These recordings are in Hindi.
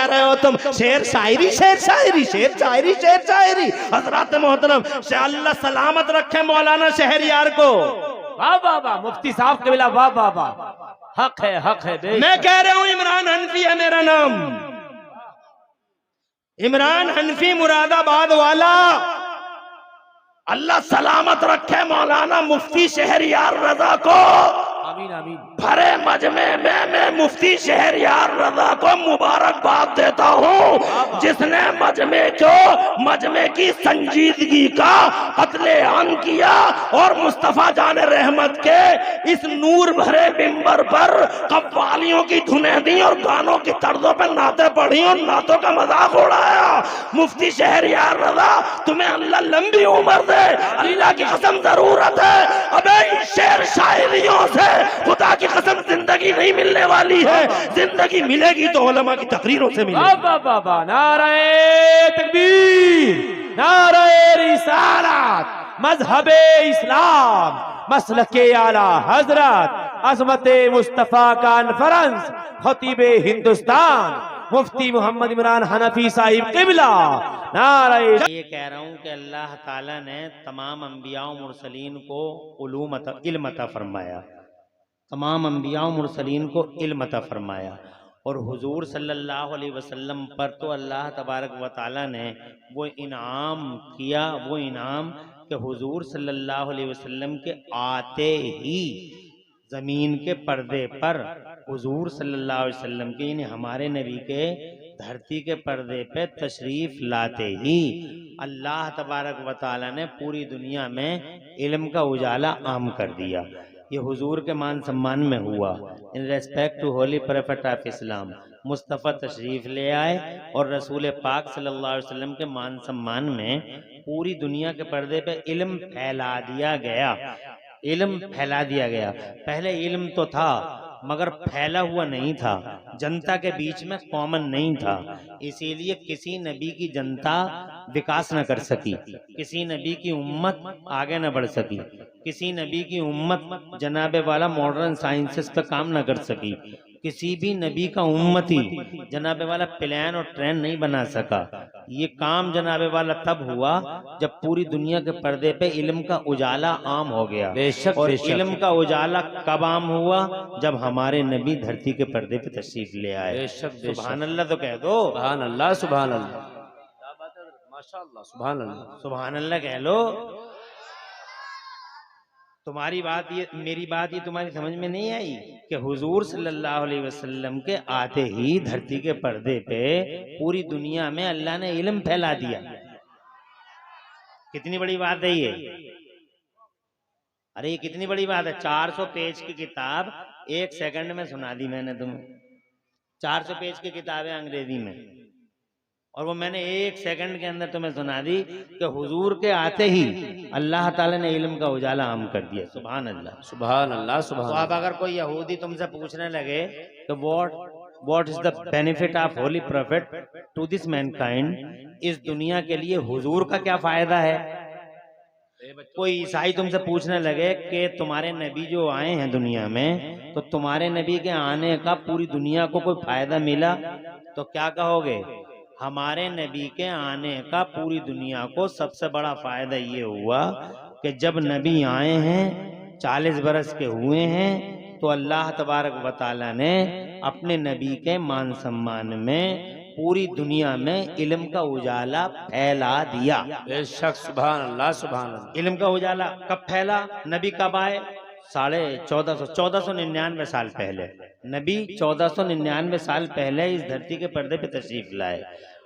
कह रहे हो तुम? शेर शायरी, शेर शायरी, शेर शायरी, शेर शायरी। हजरत मोहतरम से अल्लाह सलामत रखे मौलाना शहरयार को। वाह वाह वाह मुफ्ती साहब कबीला, वाह वाह वाह, हक है, हक है। मैं कह रहा हूं इमरान हनफी है मेरा नाम, इमरान हनफी मुरादाबाद वाला। अल्लाह सलामत रखे मौलाना मुफ्ती शहरयार रजा को। आमीन आमीन। भरे मजमे में मैं मुफ्ती शहरयार रजा को मुबारकबाद देता हूँ, जिसने मजमे की संजीदगी का कत्ले आम किया और मुस्तफा जाने रहमत के इस नूर भरे मिंबर पर कव्वालियों की धुनें दी और गानों की तर्जों पर नाते पढ़ी और नातों का मजाक उड़ाया। मुफ्ती शहरयार रजा, तुम्हें अल्लाह लंबी उम्र दे, अल्लाह की कसम जरूरत है। अबे शेर शायरियों से खुदा की कसम जिंदगी नहीं मिलने वाली है, जिंदगी मिलेगी तो उलमा की तकरीरों से मिलेगी। वाह वाह वाह, नारे तकबीर, नारे रिसालत, मजहबे इस्लाम, मसलके आला हजरत, अजमते मुस्तफा का कॉन्फ्रेंस, खतीबे हिंदुस्तान मुफ्ती मोहम्मद इमरान हनफी साहिब किबला, नारे। ये कह रहा हूँ कि अल्लाह ताला ने तमाम अंबिया मुरसलीन को इल्म अता फरमाया, तमाम अंबिया मुरसलीन को इल्म अता फरमाया, और हुजूर सल्लल्लाहु अलैहि वसल्लम पर तो अल्लाह तबारक व तआला ने वो इनाम किया, वो इनाम कि हुजूर सल्लल्लाहु अलैहि वसल्लम के आते ही जमीन के पर्दे पर हुजूर सल्लल्लाहु अलैहि वसल्लम के, यानी हमारे नबी के धरती के पर्दे पे तशरीफ लाते ही अल्लाह तबारक व तआला ने पूरी दुनिया में इल्म का उजाला आम कर दिया। ये हुजूर के मान सम्मान में हुआ। In respect to holy prophet of Islam Mustafa तशरीफ ले आए और रसूल पाक सल्लल्लाहु अलैहि वसल्लम के मान सम्मान में पूरी दुनिया के पर्दे पे इल्म फैला दिया गया, इल्म फैला दिया गया। पहले इल्म तो था मगर फैला हुआ नहीं था, जनता के बीच में कॉमन नहीं था, इसीलिए किसी नबी की जनता विकास न कर सकी, किसी नबी की उम्मत आगे न बढ़ सकी, किसी नबी की उम्मत जनाबे वाला मॉडर्न साइंसेस पे काम न कर सकी, किसी भी नबी का उम्मती जनाबे वाला प्लान और ट्रेन नहीं बना सका। ये काम जनाबे वाला तब हुआ जब पूरी दुनिया के पर्दे पे इल्म का उजाला आम हो गया। बेशक, और बेशक। इल्म का उजाला कब आम हुआ? जब हमारे नबी धरती के पर्दे पे तशरीफ ले आए। बेशक, बेशक। सुभान अल्लाह तो कह दो, सुभान अल्लाह, सुभान अल्लाह, माशाअल्लाह, सुभान अल्लाह, सुभान अल्लाह कह लो। तुम्हारी बात ये, मेरी बात ये तुम्हारी समझ में नहीं आई कि हुजूर सल्लल्लाहु अलैहि वसल्लम के आते ही धरती के पर्दे पे पूरी दुनिया में अल्लाह ने इल्म फैला दिया। कितनी बड़ी बात है ये? अरे ये कितनी बड़ी बात है। 400 पेज की किताब 1 सेकंड में सुना दी मैंने तुम्हें। 400 पेज की किताब है अंग्रेजी में, और वो मैंने 1 सेकंड के अंदर तुम्हें सुना दी कि हुजूर के आते ही अल्लाह ताला ने इल्म का उजाला आम कर दिया। सुभान अल्लाह, सुभान अल्लाह, सुभान तो अब अगर कोई यहूदी तुमसे पूछने लगे तो what is the benefit of holy prophet to this mankind, इस दुनिया के लिए हुजूर का क्या फायदा है? कोई ईसाई तुमसे पूछने लगे कि तुम्हारे नबी जो आए हैं दुनिया में, तो तुम्हारे नबी के आने का पूरी दुनिया को कोई फायदा मिला? तो क्या कहोगे? हमारे नबी के आने का पूरी दुनिया को सबसे बड़ा फायदा ये हुआ कि जब नबी आए हैं 40 बरस के हुए हैं, तो अल्लाह तबारक व तआला ने अपने नबी के मान सम्मान में पूरी दुनिया में इल्म का उजाला फैला दिया। बेशक, सुभान अल्लाह, सुभान अल्लाह। इल्म का उजाला कब फैला? नबी कब आए? 1499 साल पहले नबी 1499 साल पहले इस धरती के पर्दे पे तशरीफ लाए।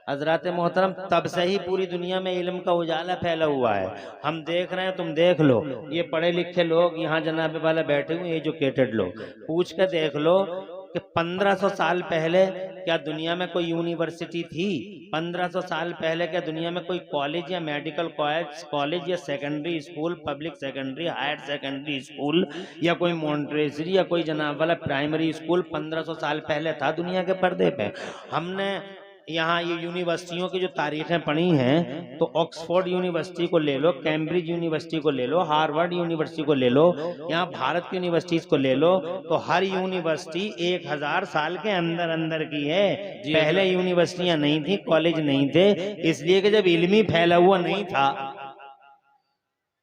हजरत मोहतरम, तब से ही पूरी दुनिया में इल्म का उजाला फैला हुआ है। हम देख रहे हैं, तुम देख लो, ये पढ़े लिखे लोग यहाँ जनाबे वाला बैठे हुए, एजुकेटेड लोग, पूछ कर देख लो कि 1500 साल पहले क्या दुनिया में कोई यूनिवर्सिटी थी? 1500 साल पहले क्या दुनिया में कोई कॉलेज या मेडिकल कॉलेज या secondary school, public secondary, higher secondary school, या कोई मॉन्टेसरी या कोई जनाब वाला प्राइमरी स्कूल 1500 साल पहले था दुनिया के पर्दे पे? हमने यहाँ ये यूनिवर्सिटियों की जो तारीखें पढ़ी हैं तो ऑक्सफोर्ड यूनिवर्सिटी को ले लो, कैम्ब्रिज यूनिवर्सिटी को ले लो, हार्वर्ड यूनिवर्सिटी को ले लो, यहाँ भारत की यूनिवर्सिटीज को ले लो, तो हर यूनिवर्सिटी 1000 साल के अंदर अंदर की है। पहले यूनिवर्सिटियां नहीं थी, कॉलेज नहीं थे, इसलिए कि जब इल्मी फैला हुआ नहीं था।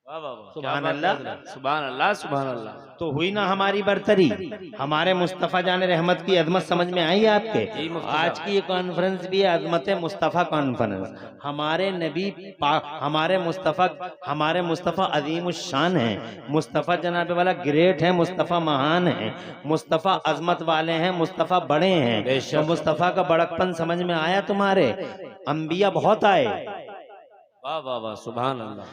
सुभान अल्लाह, सुभान अल्लाह, सुभान अल्लाह। तो हुई ना हमारी बरतरी। हमारे मुस्तफ़ा जान रहमत की अजमत समझ में आई आपके? आज की ये कॉन्फ्रेंस भी है अजमत मुस्तफ़ा कॉन्फ्रेंस। हमारे नबी हमारे मुस्तफ़ा अजीम शान है, मुस्तफ़ा जनाब वाला ग्रेट है, मुस्तफ़ा महान है, मुस्तफ़ा अजमत वाले हैं, मुस्तफ़ा बड़े हैं। तो मुस्तफ़ा का बड़कपन समझ में आया तुम्हारे? अंबिया बहुत आए। वाह वाह वाह, सुभान अल्लाह।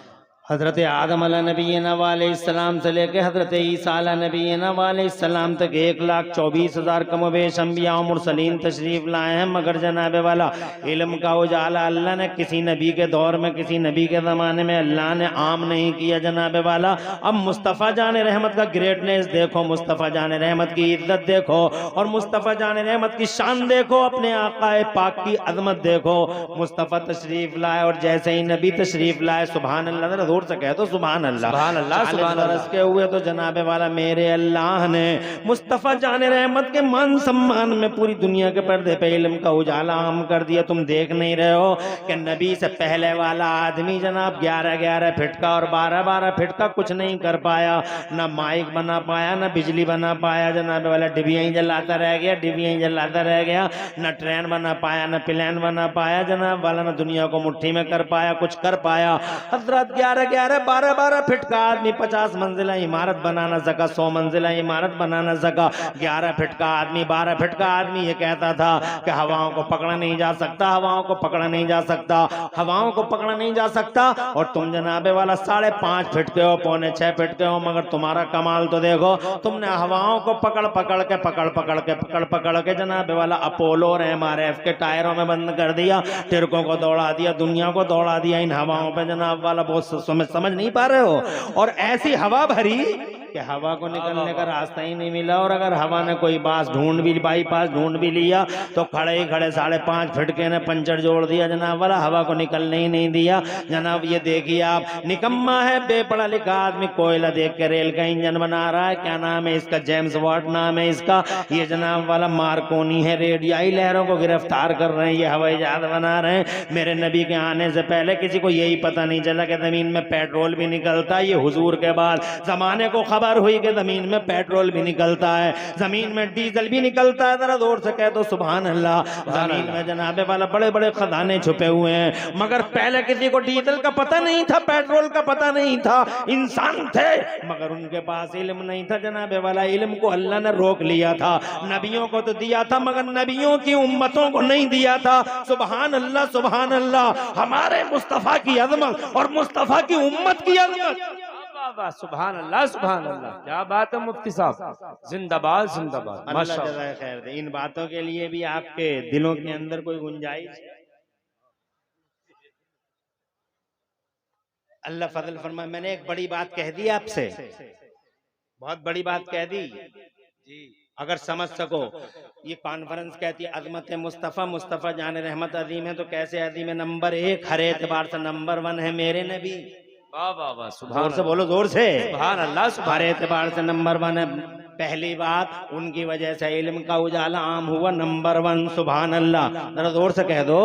हजरत आदम अलैहिस्सलाम अलैहिस्सलाम से लेके हजरत ईसा अलैहिस्सलाम तक 1,24,000 कमोबेश अंबिया और मुरसलीन तशरीफ लाए हैं, मगर जनाब वाला इल्म का उजाला अल्लाह ने किसी नबी के दौर में, किसी नबी के ज़माने में अल्लाह ने आम नहीं किया जनाब वाला। अब मुस्तफ़ा जान रहमत का ग्रेटनेस देखो, मुस्तफ़ा जान रहमत की इज्जत देखो, और मुस्तफ़ा जान रहमत की शान देखो, अपने आकाए पाक की अजमत देखो। मुस्तफ़ा तशरीफ लाए और जैसे ही नबी तशरीफ लाए, सुभान अल्लाह, दूर से कह दो सुभान अल्लाह, सुभान अल्लाह, सुभान अल्लाह के हुए तो जनाबे वाला मेरे अल्लाह ने मुस्तफ़ा जाने रहमत के मान सम्मान में पूरी दुनिया के पर्दे पे इल्म का उजाला आम कर दिया। तुम देख नहीं रहे हो कि नबी से पहले वाला आदमी जनाब 11-11 फीट का और 12-12 फीट का कुछ नहीं कर पाया, ना माइक बना पाया, ना बिजली बना पाया, जनाबे वाला डिबिया ही जलाता रह गया, डिबिया ही जलाता रह गया, ना ट्रेन बना पाया, ना प्लेन बना पाया जनाब वाला, ना दुनिया को मुट्ठी में कर पाया, कुछ कर पाया। हजरत 11-11 12-12 फीट का आदमी 50 मंजिला इमारत बना ना सका, 100 मंजिला इमारत बना ना सका। 11 फीट का आदमी, 12 फीट का आदमी ये कहता था कि हवाओं को पकड़ा नहीं जा सकता, हवाओं को पकड़ा नहीं जा सकता, हवाओं को पकड़ा नहीं जा सकता। और तुम जनाबे वाला 5.5 फीट के हो, 6.25 फीट के हो, मगर तुम्हारा कमाल तो देखो, तुमने हवाओं को पकड़ पकड़ के जनाबे वाला अपोलो और MRF के टायरों में बंद कर दिया, टिरकों को दौड़ा दिया, दुनिया को दौड़ा दिया इन हवाओं पे जनाब वाला। बहुत समझ नहीं पा रहे हो। और ऐसी हवा भरी कि हवा को निकलने का रास्ता ही नहीं मिला, और अगर हवा ने कोई बाईपास ढूंढ भी लिया तो खड़े ही खड़े 5.5 फीट के ने पंचर जोड़ दिया जनाब वाला, हवा को निकलने ही नहीं दिया। जनाब ये देखिए आप, निकम्मा है, बेपढ़ा लिखा आदमी, कोयला देख के रेल का इंजन बना रहा है। क्या नाम है इसका? जेम्स वॉट नाम है इसका। ये जनाब वाला मार्कोनी है, रेडियाई लहरों को गिरफ्तार कर रहे हैं, ये हवाई जहाज बना रहे हैं। मेरे नबी के आने से पहले किसी को यही पता नहीं चला कि जमीन में पेट्रोल भी निकलता है। ये हुजूर के बाद जमाने को खबर हुई कि जमीन में पेट्रोल भी निकलता है, जमीन में डीजल भी निकलता है। जरा जोर से कह दो सुभान अल्लाह। जमीन में जनाबे वाला बड़े बड़े खजाने छुपे हुए हैं, मगर पहले किसी को डीजल का पता नहीं था, पेट्रोल का पता नहीं था। इंसान थे मगर उनके पास इल्म नहीं था जनाबे वाला। इल्म को अल्लाह ने रोक लिया था, नबियों को तो दिया था मगर नबियों की उम्मतों को नहीं दिया था। सुभान अल्लाह, सुभान अल्लाह। हमारे मुस्तफा की अजमत और मुस्तफा की उम्मत की अजमत। सुभान अल्लाह, सुभान अल्लाह। क्या बात है मुफ्ती साहब, जिंदाबाद जिंदाबाद। अल्लाह जज़ाए खैर दे। इन बातों के लिए भी आपके दिलों के अंदर कोई गुंजाइश? अल्लाह फजल फरमाए। मैंने एक बड़ी बात कह दी आपसे, बहुत बड़ी बात कह दी जी, अगर समझ सको। ये कॉन्फ्रेंस कहती है अजमत मुस्तफ़ा, मुस्तफ़ा जान रहमत अजीम है, तो कैसे अजीम है? नंबर 1 हर एतबार से नंबर 1 है मेरे नबी। वाह वाह वाह, जोर से बोलो, जोर से। सुभान अल्लाह, हर एतबार से नंबर 1 है। पहली बात, उनकी वजह से इल्म का उजाला आम हुआ, नंबर 1। सुभान अल्लाह। जरा जोर से कह दो,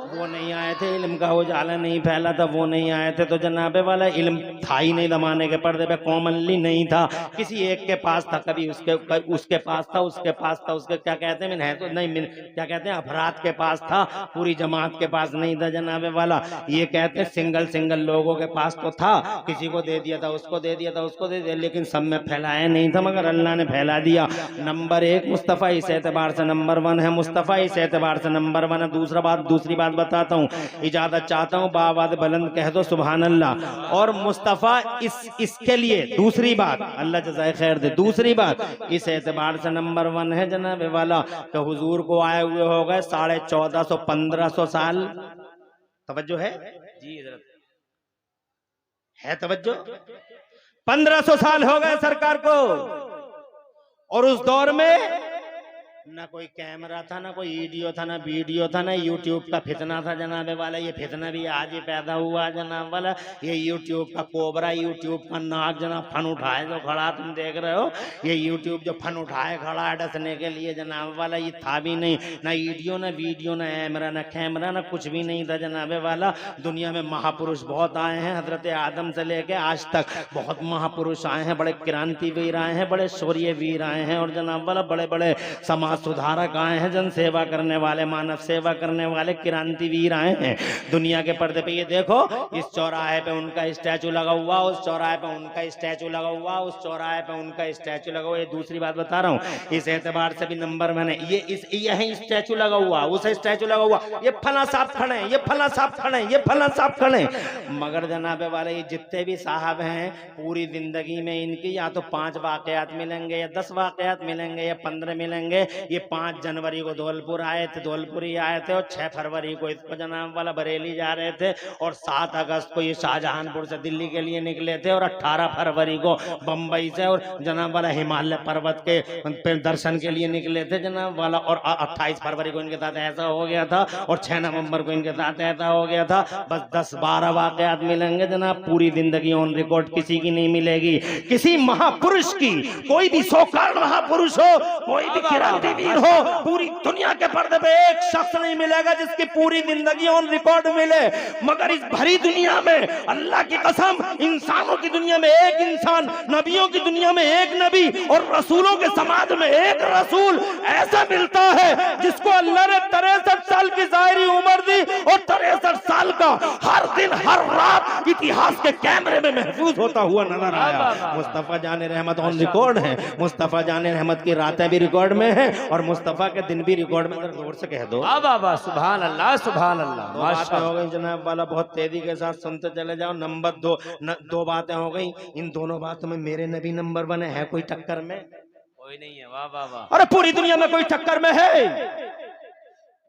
वो नहीं आए थे, इल्म का उजाला नहीं फैला था, वो नहीं आए थे तो जनाबे वाला इल्म था ही नहीं, जमाने के पर्दे पे कॉमनली नहीं था। किसी एक के पास था, कभी उसके पास था, उसके पास था, उसके क्या कहते हैं, तो नहीं, क्या कहते हैं, अफराद के पास था, पूरी जमात के पास नहीं था जनाबे वाला। ये कहते हैं सिंगल लोगों के पास तो था, किसी को दे दिया था, उसको दे दिया था, उसको दे दिया, लेकिन सब में फैलाया नहीं था, मगर अल्लाह ने फैला दिया। नंबर 1 मुस्तफ़ा, इस एतबार से नंबर 1 है मुस्तफ़ा, इस एतबार से नंबर 1 है। दूसरी बात बताता हूँ, इजाजत चाहता हूँ, बावाद बुलंद कह दो सुभान अल्लाह। और मुस्तफ़ा इसके लिए दूसरी बात, अल्लाह जज़ाए खैर दे, दूसरी बात इस एतबार से नंबर 1 है जनाब वाला कि हुजूर को आए हुए हो गए 1450-1500 साल। तवज्जो है जी है तवज्जो? 1500 साल हो गए सरकार को। और उस दौर में ना कोई कैमरा था, ना कोई वीडियो था, ना वीडियो था, ना यूट्यूब का फितना था जनाबे वाला। ये फितना भी आज ही पैदा हुआ जनाब वाला। ये यूट्यूब का कोबरा, यूट्यूब का नाग जनाब फन उठाए जो खड़ा, तुम देख रहे हो। ये यूट्यूब जो फन उठाए खड़ा है डसने के लिए जनाब वाला, ये था भी नहीं। ना वीडियो, ना वीडियो, ना कैमरा, ना कैमरा, ना कुछ भी नहीं था जनाबे वाला। दुनिया में महापुरुष बहुत आए हैं, हजरत आदम से लेके आज तक बहुत महापुरुष आए हैं, बड़े क्रांतिवीर आए हैं, बड़े शौर्यवीर आए हैं, और जनाब वाला बड़े बड़े समाज सुधारक आए हैं, जन सेवा करने वाले, मानव सेवा करने वाले क्रांतिवीर आए हैं दुनिया के पर्दे पे। ये देखो, इस चौराहे पे उनका स्टैचू लगा हुआ, उस चौराहे पे उनका स्टैचू लगा हुआ, उस चौराहे पे उनका स्टैचू लगा हुआ। ये दूसरी बात बता रहा हूँ, इस एतबार से भी नंबर मैंने ये यही स्टैचू लगा हुआ, उस स्टैचू लगा हुआ, ये फला साहब खड़े, ये फला साहब खड़े, ये फला साहब खड़े। मगर जनाबे वाले ये जितने भी साहब हैं, पूरी जिंदगी में इनकी या तो 5 वाकयात मिलेंगे, या 10 वाकयात मिलेंगे, या 15 मिलेंगे। ये 5 जनवरी को धौलपुर आए थे, धौलपुर ही आए थे, और 6 फरवरी को इसको जनाब वाला बरेली जा रहे थे, और 7 अगस्त को ये शाहजहानपुर से दिल्ली के लिए निकले थे, और 18 फरवरी को बंबई से और जनाब वाला हिमालय पर्वत के दर्शन के लिए निकले थे जनाब वाला। और 28 फरवरी को इनके साथ ऐसा हो गया था, और 6 नवंबर को इनके साथ ऐसा हो गया था। बस 10-12 वाकयात मिलेंगे जनाब, पूरी जिंदगी ऑन रिकॉर्ड किसी की नहीं मिलेगी। किसी महापुरुष की, कोई भी सौकार महापुरुष हो, कोई भी क्रांतिवीर हो, पूरी दुनिया के पर्दे पे एक शख्स नहीं मिलेगा जिसकी पूरी जिंदगी ऑन रिकॉर्ड मिले। मगर इस भरी दुनिया में अल्लाह की कसम, इंसानों की दुनिया में एक इंसान, नबियों की दुनिया में एक नबी, और रसूलों के समाज में एक रसूल ऐसा मिलता है जिसको अल्लाह ने 63 साल की ज़ाहिरी उम्र दी, और 63 साल का हर दिन हर रात इतिहास के कैमरे में महफूज होता हुआ नजर आया। मुस्तफा जाने रहमत ऑन रिकॉर्ड है, मुस्तफा जाने रहमत की रातें भी रिकॉर्ड में है, और मुस्तफा के दिन भी रिकॉर्ड में। जोर से कह दो सुभान अल्लाह, सुभान अल्लाह। दो बातें हो गई जनाब वाला, बहुत तेजी के साथ सुनते चले जाओ। नंबर 2 बातें हो गई। इन दोनों बातों में मेरे नबी नंबर 1 है, कोई टक्कर में कोई नहीं है। वाह वाह वाह। अरे पूरी दुनिया में कोई टक्कर में है।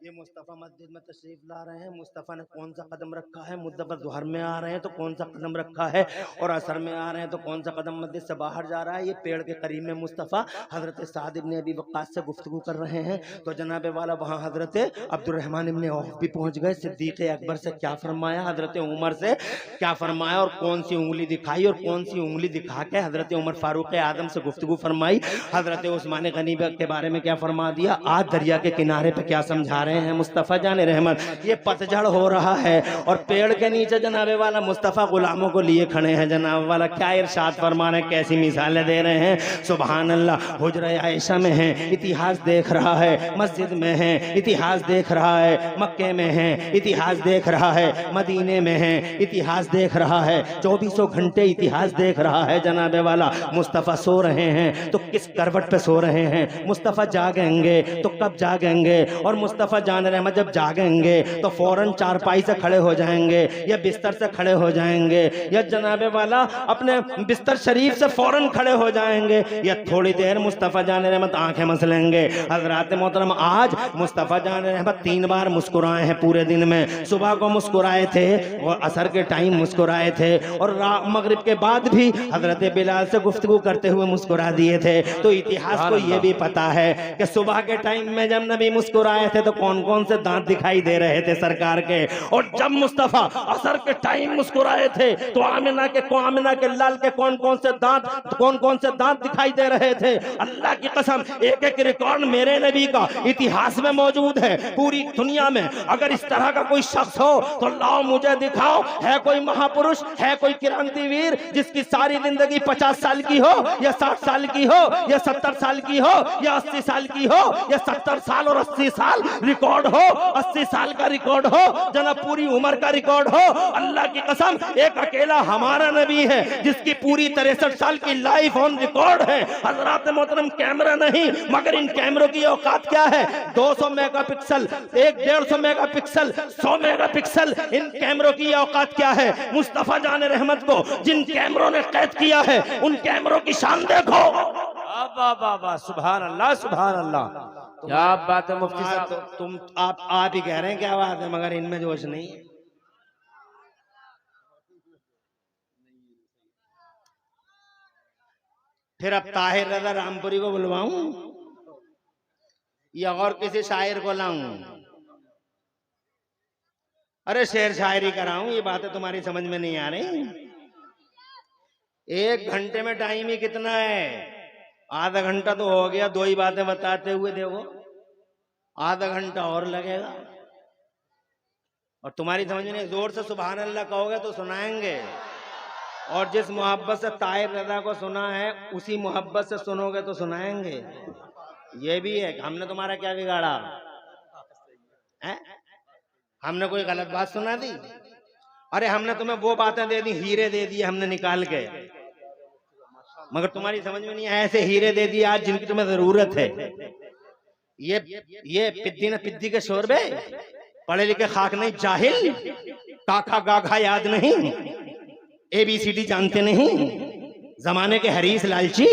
ये मुस्तफ़ा मस्जिद में तशरीफ ला रहे हैं, मुस्तफ़ा ने कौन सा कदम रखा है, मुद्दत ज़ुहर में आ रहे हैं तो कौन सा कदम रखा है, और असर में आ रहे हैं तो कौन सा कदम मस्जिद से बाहर जा रहा है। ये पेड़ के करीब में मुस्तफ़ा हज़रत साद इब्न अबी वक्कास से गुफ्तगू कर रहे हैं, तो जनाब वाला वहाँ हज़रत अब्दुर्रहमान इब्न औफ भी पहुँच गए। सिद्दीक़ अकबर से क्या फरमाया, हज़रत उमर से क्या फरमाया, और कौन सी उंगली दिखाई, और कौन सी उंगली दिखा के हज़रत उमर फारूक आदम से गुफ्तगू फरमाई। हज़रत उस्मान गनी के बारे में क्या फरमा दिया, आज दरिया के किनारे पर क्या समझा रहे हैं मुस्तफ़ा जाने रहमत। ये पतझड़ हो रहा है, और पेड़ के नीचे जनाबे वाला मुस्तफ़ा गुलामों को लिए खड़े हैं जनाब वाला। क्या इरशाद फरमा रहे, कैसी मिसालें दे रहे हैं, सुभान अल्लाह। हुजरा आयशा में है, इतिहास देख रहा है, मस्जिद में है, इतिहास देख रहा है, मक्के में है, इतिहास देख रहा है, मदीने में है, इतिहास देख रहा है, 2400 घंटे इतिहास देख रहा है जनाबे वाला। मुस्तफ़ा सो रहे हैं तो किस करवट पे सो रहे हैं, मुस्तफ़ा जागेंगे तो कब जागेंगे, और मुस्तफ़ा जान रहमत जब जागेंगे तो फौरन चारपाई से खड़े हो जाएंगे, या बिस्तर से खड़े हो जाएंगे, या जनाबे वाला अपने बिस्तर शरीफ से फौरन खड़े हो जाएंगे, या थोड़ी देर मुस्तफ़ा जान रहमत आंखें मसलेंगे। हज़रात मोहतरम, आज मुस्तफ़ा जान रहमत 3 बार मुस्कुराए हैं पूरे दिन में। सुबह को मुस्कुराए थे, और असर के टाइम मुस्कुराए थे, और मगरिब के बाद भी हज़रत बिलाल से गुफ्तगू करते हुए मुस्कुरा दिए थे। तो इतिहास को ये भी पता है कि सुबह के टाइम में जब नबी मुस्कुराए थे तो कौन कौन से दांत दिखाई दे रहे थे सरकार के, और जब मुस्तफ़ा असर के टाइम मुस्कुराए थे तो आमिना के लाल के कौन कौन से दांत दिखाई दे रहे थे। अल्लाह की कसम, एक एक रिकॉर्ड मेरे नबी का इतिहास में मौजूद है। पूरी दुनिया में अगर इस तरह का कोई शख्स हो तो लाओ मुझे दिखाओ, है कोई महापुरुष, है कोई क्रांतिवीर जिसकी सारी जिंदगी 50 साल की हो, या 60 साल की हो, या 70 साल की हो, या 80 साल की हो, या 70 साल और 80 साल रिकॉर्ड हो, 80 साल का रिकॉर्ड हो, जना पूरी उम्र का रिकॉर्ड हो। अल्लाह की कसम, एक अकेला हमारा नबी है जिसकी पूरी 63 साल की लाइफ ऑन रिकॉर्ड है। हजरात मोहतरम, कैमरा नहीं, मगर इन कैमरों की औकात क्या है, 200 मेगापिक्सल, 150 मेगापिक्सल, 100 मेगापिक्सल, इन कैमरों की औकात क्या है। मुस्तफा जान रहमत को जिन कैमरों ने कैद किया है, उन कैमरों की शान देखो। सुभान अल्लाह, सुभान अल्लाह। क्या बात है मुफ्ती साहब, तुम आप ही कह रहे हैं क्या बात है, मगर इनमें जोश नहीं है। फिर अब ताहिर रजा रामपुरी को बुलवाऊं। या और किसी शायर को लाऊं? अरे शेर शायरी कराऊं? ये बातें तुम्हारी समझ में नहीं आ रही। 1 घंटे में टाइम ही कितना है? आधा घंटा तो हो गया 2 ही बातें बताते हुए, देखो आधा घंटा और लगेगा। और तुम्हारी समझ में नहीं, जोर से सुभान अल्लाह कहोगे तो सुनाएंगे। और जिस मोहब्बत से ताहिर रज़ा को सुना है उसी मोहब्बत से सुनोगे तो सुनाएंगे। ये भी है कि हमने तुम्हारा क्या बिगाड़ा है? हमने कोई गलत बात सुना दी? अरे हमने तुम्हें वो बातें दे दी, हीरे दे दिए हमने निकाल के, मगर तुम्हारी समझ में नहीं आया। ऐसे हीरे दे दिए आज जिनकी तुम्हें जरूरत है। ये पिद्दी न पिद्दी के शोरबे, पढ़े लिखे खाक नहीं जाहिल, काका गाघा याद नहीं, ABCD जानते नहीं, जमाने के हरीस लालची,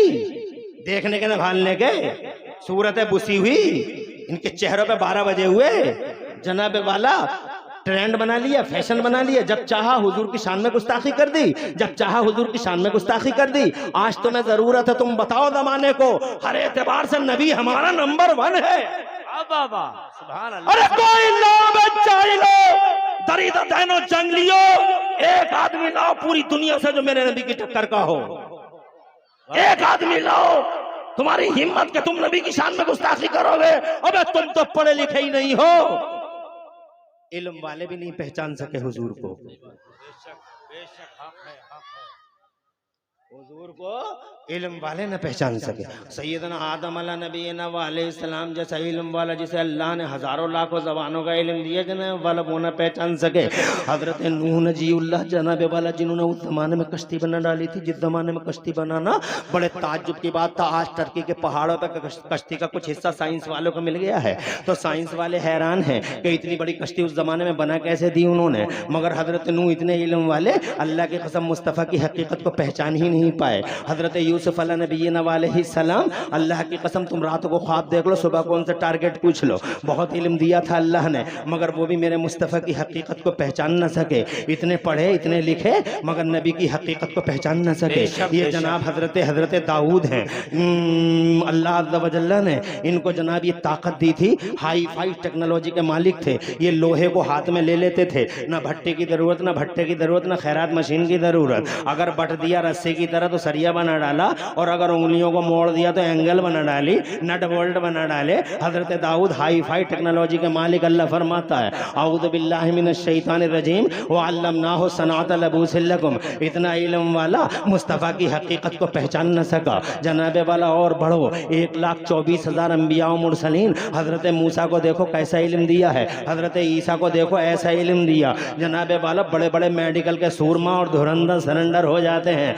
देखने के न भालने के, सूरत बुसी हुई, इनके चेहरों पे 12 बजे हुए। जनाब वाला ट्रेंड बना लिया, फैशन बना लिया। जब चाहा हुजूर की शान में गुस्ताखी कर दी, जब चाहा हुजूर की शान में गुस्ताखी कर दी। आज तुम्हें जरूरत है, तुम बताओ जमाने को, हर एतबार से नबी हमारा नंबर 1 है। अरे कोई नाम चाहिए, दरीदा दैनो जंग लियो, एक आदमी लाओ पूरी दुनिया से जो मेरे नबी की टक्कर का हो। एक आदमी लाओ, तुम्हारी हिम्मत के तुम नबी की शान में गुस्ताखी करोगे? अबे तुम तो पढ़े लिखे ही नहीं हो। इल्म वाले भी नहीं पहचान सके हुजूर को। हुजूर को इल्म वाले न पहचान सके। सैयदना आदम अला नबीना अलैहिस्सलाम जैसा इल्म वाला, जिसे अल्लाह ने हजारों लाखों जबानों का इल्म दिया, जनाब वाला वो न पहचान सके। हजरत नूह नजीउल्लाह जनाब वाला, जिन्होंने उस जमाने में कश्ती बना डाली थी, जिस जमाने में कश्ती बनाना बड़े ताज्जुब की बात था। आज टर्की के पहाड़ों पर कश्ती का कुछ हिस्सा साइंस वालों को मिल गया है, तो साइंस वाले हैरान हैं कि इतनी बड़ी कश्ती उस जमाने में बना कैसे दी उन्होंने। मगर हजरत नूह इतने इल्म वाले, अल्लाह की कसम मुस्तफ़ा की हकीकत को पहचान ही नहीं पाए। हजरत यूसुफ अला नबीना अलैहिस्सलाम, अल्लाह की कसम तुम रात को ख्वाब देख लो, सुबह कौन सा टारगेट पूछ लो, बहुत इल्म दिया था अल्लाह ने, मगर वो भी मेरे मुस्तफ़ा की हकीकत को पहचान न सके। इतने पढ़े इतने लिखे मगर नबी की हकीकत को पहचान न सके। ये जनाब हजरत दाऊद हैं। अल्लाह अज़्ज़ा व जल्ला ने इनको जनाब ये ताकत दी थी, हाई फाई टेक्नोलॉजी के मालिक थे। ये लोहे को हाथ में ले लेते थे, ना भट्टे की जरूरत, ना भट्टे की जरूरत, ना खैरात मशीन की जरूरत। अगर बट दिया रस्से की तरह तो सरिया बना डाला, और अगर उंगलियों को मोड़ दिया तो एंगल बना डाली, नट बोल्ट बना डाले। हजरत दाऊद हाई फाई टेक्नोलॉजी के मालिक। अल्लाह फरमाता है औज़ु बिल्लाहि मिनश शैतानिर रजीम व अल्लमनाहु सनाअत लबूसिल लकुम। इतना इल्म वाला मुस्तफ़ा की हकीकत को पहचान न सका। जनाबे वाला और बढ़ो, 1,24,000 अंबिया और मुरसलीन। हजरत मूसा को देखो कैसा इल्म दिया है, हजरत ईसा को देखो ऐसा इल्म दिया। जनाबे वाला बड़े बड़े मेडिकल के सूरमा और धुरंधर सरेंडर हो जाते हैं।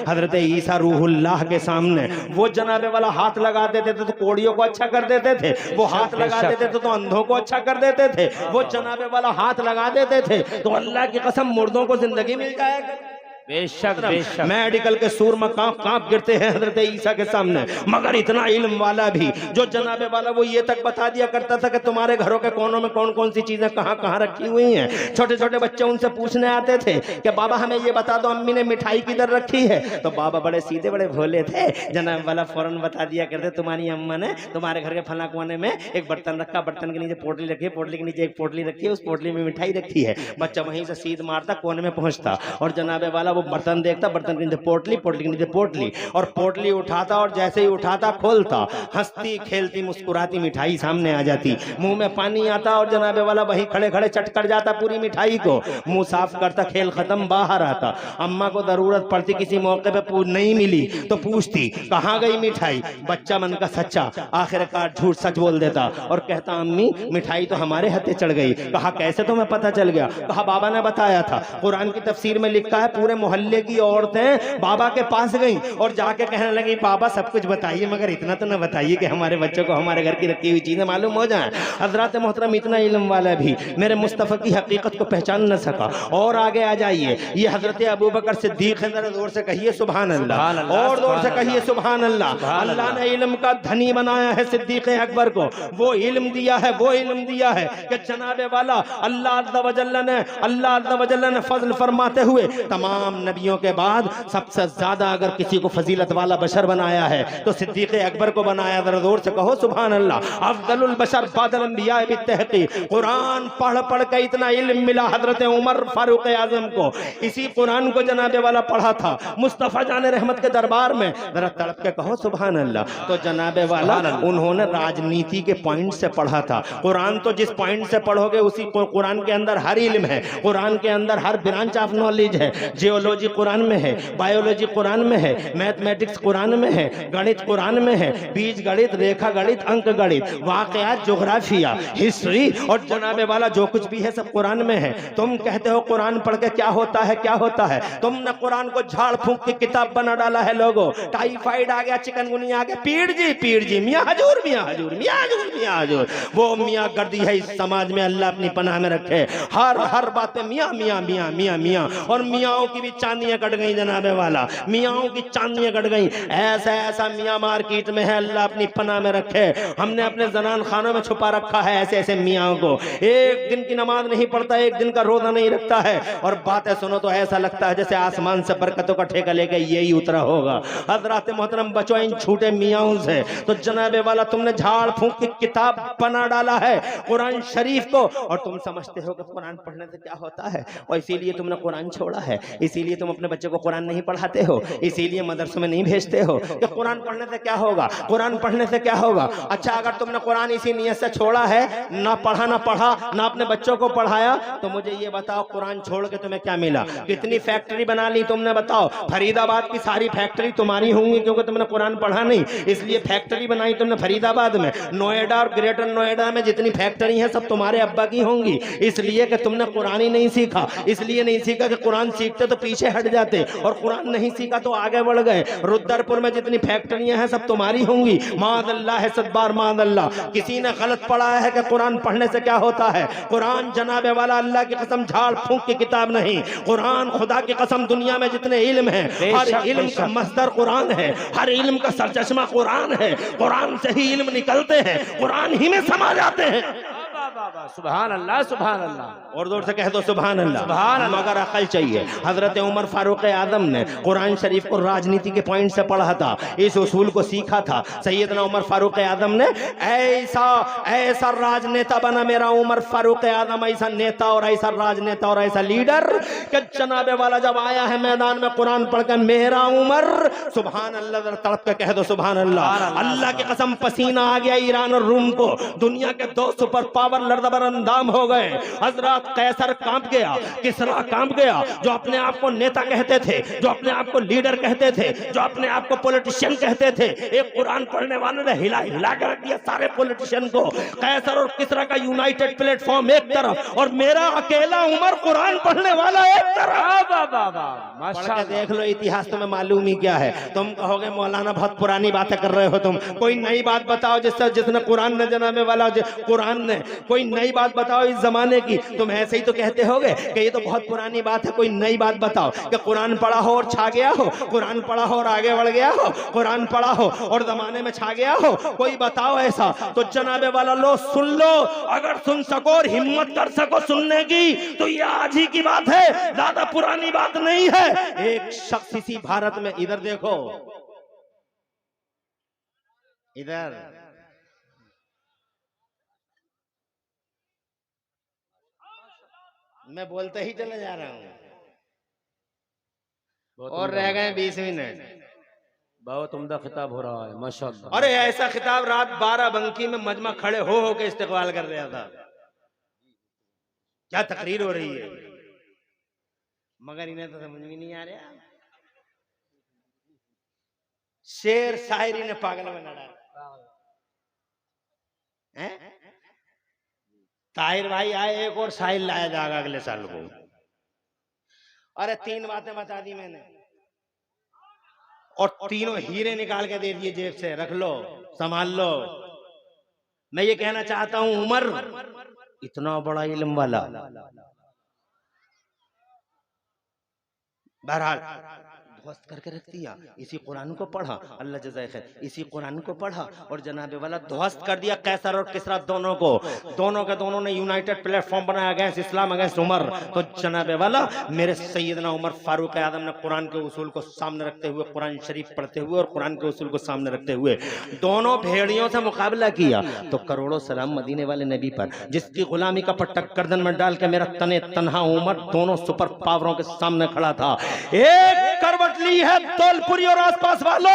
हजरत ईसा रूहुल्लाह के सामने वो जनाबे वाला हाथ लगा देते थे तो कोड़ियों को अच्छा कर देते थे, वो हाथ लगा देते थे तो अंधों को अच्छा कर देते थे, वो जनाबे वाला हाथ लगा देते थे तो अल्लाह की कसम मुर्दों को जिंदगी मिल जाएगी। बेशक बेशक मेडिकल के सूर में कांप कांप गिरते हैं हजरत ईसा के सामने। मगर इतना इल्म वाला भी, जो जनाबे वाला वो ये तक बता दिया करता था कि तुम्हारे घरों के कोनों में कौन कौन सी चीजें कहाँ कहाँ रखी हुई हैं। छोटे छोटे बच्चे उनसे पूछने आते थे कि बाबा हमें ये बता दो अम्मी ने मिठाई किधर रखी है, तो बाबा बड़े सीधे बड़े भोले थे। जनाब वाला फौरन बता दिया करते तुम्हारी अम्मा ने तुम्हारे घर के फला कोने में एक बर्तन रखा, बर्तन के नीचे पोटली रखी है, पोटली के नीचे एक पोटली रखी है, उस पोटली में मिठाई रखी है। बच्चा वहीं से सीध मारता, कोने में पहुंचता और जनाबे वाला वो बर्तन देखता, बर्तन के नीचे पोटली, पोटली के नीचे पोटली, और पोटली उठाता और जैसे ही उठाता खोलता, हंसती खेलती मुस्कुराती मिठाई सामने आ जाती। मुंह में पानी आता और जनाबे वाला वहीं खड़े खड़े चट कर जाता पूरी मिठाई को, मुंह साफ करता, खेल खत्म, बाहर आता। अम्मा को जरूरत पड़ती, किसी मौके पे नहीं मिली तो पूछती कहाँ गई मिठाई। बच्चा मन का सच्चा आखिरकार झूठ सच बोल देता और कहता अम्मी मिठाई तो हमारे हाथे चढ़ गई। कहा कैसे तुम्हें पता चल गया? कहा बाबा ने बताया था। कुरान की तफसीर में लिखा है पूरे मोहल्ले की औरतें बाबा के पास गईं और जाके कहने लगी बाबा सब कुछ बताइए मगर इतना तो न बताइए कि हमारे बच्चों को हमारे घर की रखी हुई चीजें मालूम हो जाए। हजरत मोहतरम इतना इल्म वाला भी मेरे मुस्तफ़ा की हकीकत को पहचान न सका। और आगे आ जाइए, ये हजरत अबू बकर सिद्दीक है, जरा जोर से कहिए सुभान अल्लाह, और जोर से कहिए सुभान अल्लाह। अल्लाह ने इल्म का धनी बनाया है सिद्दीक अकबर को, वो इल्म दिया है, वो इल्म दिया है कि जनाबे वाला अल्लाह अज़्ज़ा व जल्ला ने फजल फरमाते हुए तमाम तमाम नबियों के बाद सबसे ज्यादा अगर किसी को फजीलत वाला बशर बनाया है तो सिद्दीक अकबर को बनाया। जरा जोर से कहो सुभान अल्लाह। अफजलुल बशर बादल अंबिया बित्तहक़ीक़। कुरान पढ़ पढ़ के इतना इल्म मिला हजरत उमर फारूक आजम को। इसी कुरान को जनाबे वाला पढ़ा था मुस्तफा जाने रहमत के दरबार में। जरा तड़प के कहो सुभान अल्लाह। तो जनाबे वाला उन्होंने राजनीति के पॉइंट से पढ़ा था। कुरान तो जिस पॉइंट से पढ़ोगे उसी कुरान के अंदर हर इल्म है, कुरान के अंदर हर ब्रांच ऑफ नॉलेज है। जियोलॉजी कुरान में है, बायोलॉजी कुरान में है, मैथमेटिक्स कुरान में है, गणित कुरान में है, बीज गणित, रेखा गणित, अंक गणित, वाकयात, ज्योग्राफिया, हिस्ट्री और जनाबे वाला जो कुछ भी है सब कुरान में है। तुम कहते हो कुरान पढ़ के क्या होता है, क्या होता है? तुमने कुरान को झाड़ फूंक की किताब बना डाला है। लोगों टाइफाइड आ गया, चिकनगुनिया आ गया, पीर जी मियाँ हजूर, मियाँ हजूर, मियाँ हजूर, मियाँ हजूर। वो मियाँ गर्दी है इस समाज में, अल्लाह अपनी पनाह में रखे। हर बात पे मियाँ मियाँ मियाँ मियाँ मियाँ। और मियाँओं की भी चांदियां कट गई जनाबे वाला, मियाँओं की चांदियां कट गई। ऐसा ऐसा मियाँ मार्केट में है, अल्लाह अपनी पनाह में रखे। हमने अपने जनान खानों में छुपा रखा है ऐसे ऐसे मियाँ को। एक दिन की नमाज नहीं पढ़ता, एक दिन का रोजा नहीं रखता है, और बातें सुनो तो ऐसा लगता है जैसे आसमान से बरकतों का ठेका लेके यही उतरा होगा। हजरात मोहतरम बचो इन झूठे मियाँओं से। तो जनाबे वाला तुमने झाड़ फूंक की किताब बना डाला है कुरान शरीफ को, और तुम समझते हो कि कुरान पढ़ने से क्या होता है, और इसीलिए तुमने कुरान छोड़ा है। इसीलिए तुम अपने बच्चे को कुरान नहीं पढ़ाते हो, इसीलिए मदरसों में नहीं भेजते हो कि कुरान पढ़ने से क्या होगा, कुरान पढ़ने से क्या होगा। अच्छा, अगर तुमने कुरान इसी नियत से छोड़ा है, ना पढ़ा ना पढ़ा ना अपने बच्चों को पढ़ाया, तो मुझे ये बताओ कुरान छोड़ के तुम्हें क्या मिला? कितनी फैक्ट्री बना ली तुमने बताओ? फरीदाबाद की सारी फैक्ट्री तुम्हारी होंगी क्योंकि तुमने कुरान पढ़ा नहीं, इसलिए फैक्ट्री बनाई तुमने फरीदाबाद में। नोएडा और ग्रेटर नोएडा में जितनी फैक्ट्री है सब तुम्हारे अब्बा की होंगी, इसलिए कि तुमने कुरान ही नहीं सीखा। इसलिए नहीं सीखा कि कुरान सीखते तो पीछे हट जाते, और कुरान नहीं सीखा तो आगे बढ़ गए। रुद्रपुर में जितनी फैक्ट्रियां हैं सब तुम्हारी होंगी। मादल्ला है सदबार मादल्ला। किसी ने गलत पढ़ा है कि कुरान पढ़ने से क्या होता है। कुरान जनाबे वाला अल्लाह की कसम झाड़ फूंक की किताब नहीं। कुरान खुदा की कसम दुनिया में जितने इल्म है हर इल्म का मस्दर कुरान है, हर इल्म का सरचश्मा कुरान है। कुरान से ही इल्म निकलते हैं, कुरान ही में समा जाते हैं। सुभान अल्लाह, सुभान अल्लाह। और जोर से कह दो सुभान अल्लाह। सुभान अल्लाह। मगर अकल चाहिए। हजरत उमर फारूक आजम ने कुरान शरीफ को राजनीति के पॉइंट से पढ़ा था, इस उसूल को सीखा था। सैयदना उमर फारूक आजम ने ऐसा ऐसा राजनेता बना मेरा उमर फारूक आजम, ऐसा नेता और ऐसा राजनेता और ऐसा लीडर कि जनाबे वाला जब आया है मैदान में कुरान पढ़कर मेरा उमर, सुभान अल्लाह, तड़प के कह दो सुभान अल्लाह। अल्लाह की कसम पसीना आ गया ईरान और रूम को। दुनिया के 2 सुपर पावर लड़दबर अंदाम हो गए। हजरत कैसर कांप गया, किसरा कांप गया, जो अपने आप को नेता कहते थे, जो अपने आप को लीडर कहते थे, जो अपने आप को पॉलिटिशियन कहते थे। एक कुरान पढ़ने वाले ने हिला हिला कर रख दिया सारे पॉलिटिशियन को। कैसर और किसरा का यूनाइटेड प्लेटफॉर्म एक तरफ और मेरा अकेला उमर कुरान पढ़ने वाला एक तरफ। माशाअल्लाह, देख लो इतिहास तुम्हें मालूम ही क्या है। तुम कहोगे मौलाना बहुत पुरानी बातें कर रहे हो तुम, कोई नई बात बताओ जिसने कुरान ने जनाबे वाला कुरान ने कोई नई बात बताओ इस जमाने की। तुम ऐसे ही तो कहते होगे कि ये तो बहुत पुरानी बात है, कोई नई बात बताओ कि कुरान पढ़ा हो और छा गया हो, कुरान पढ़ा हो और आगे बढ़ गया हो, कुरान पढ़ा हो और जमाने में छा गया हो, कोई बताओ ऐसा। तो जनाबे वाला लो सुन लो, अगर सुन सको और हिम्मत कर सको सुनने की तो ये आज ही की बात है, ज्यादा पुरानी बात नहीं है। एक शख्स इसी भारत में, इधर देखो, इधर मैं बोलते ही चले जा रहा हूं और रह गए 20 मिनट। बहुत उम्दा खिताब हो रहा है माशाअल्लाह। अरे ऐसा खिताब रात 12 बंकी में मजमा खड़े हो के इस्तेकबाल कर रहा था। क्या तकरीर हो रही है, मगर इन्हें तो समझ में नहीं आ रहा। शेर शायरी ने पागल बना डाला। ताहिर भाई आए, एक और शायर लाया जाएगा अगले साल को। अरे 3 बातें बता दी मैंने और तीनों हीरे निकाल के दे दिए जेब से, रख लो संभाल लो। मैं ये कहना चाहता हूं उमर इतना बड़ा इल्म वाला, बहरहाल ध्वस्त करके रख दिया। इसी कुरान को पढ़ा, अल्लाह जज़ाए खैर, इसी कुरान को पढ़ा और जनाबे वाला ध्वस्त कर दिया कैसर और किसरा दोनों को। दोनों के दोनों ने यूनाइटेड प्लेटफॉर्म बनाया अगेंस्ट इस्लाम, अगेंस्ट उमर। तो जनाबे वाला मेरे सैयदना उमर फारूक आजम ने कुरान के उसूल को सामने रखते हुए, कुरान शरीफ पढ़ते हुए और कुरान के उसूल को सामने रखते हुए दोनों भेड़ियों से मुकाबला किया। तो करोड़ों सलाम मदीने वाले नबी पर, जिसकी गुलामी का पट्टा गर्दन में डाल के मेरा तने तन्हा उमर दोनों सुपर पावरों के सामने खड़ा था। एक करवट ली है दौलपुरी और आसपास वालों,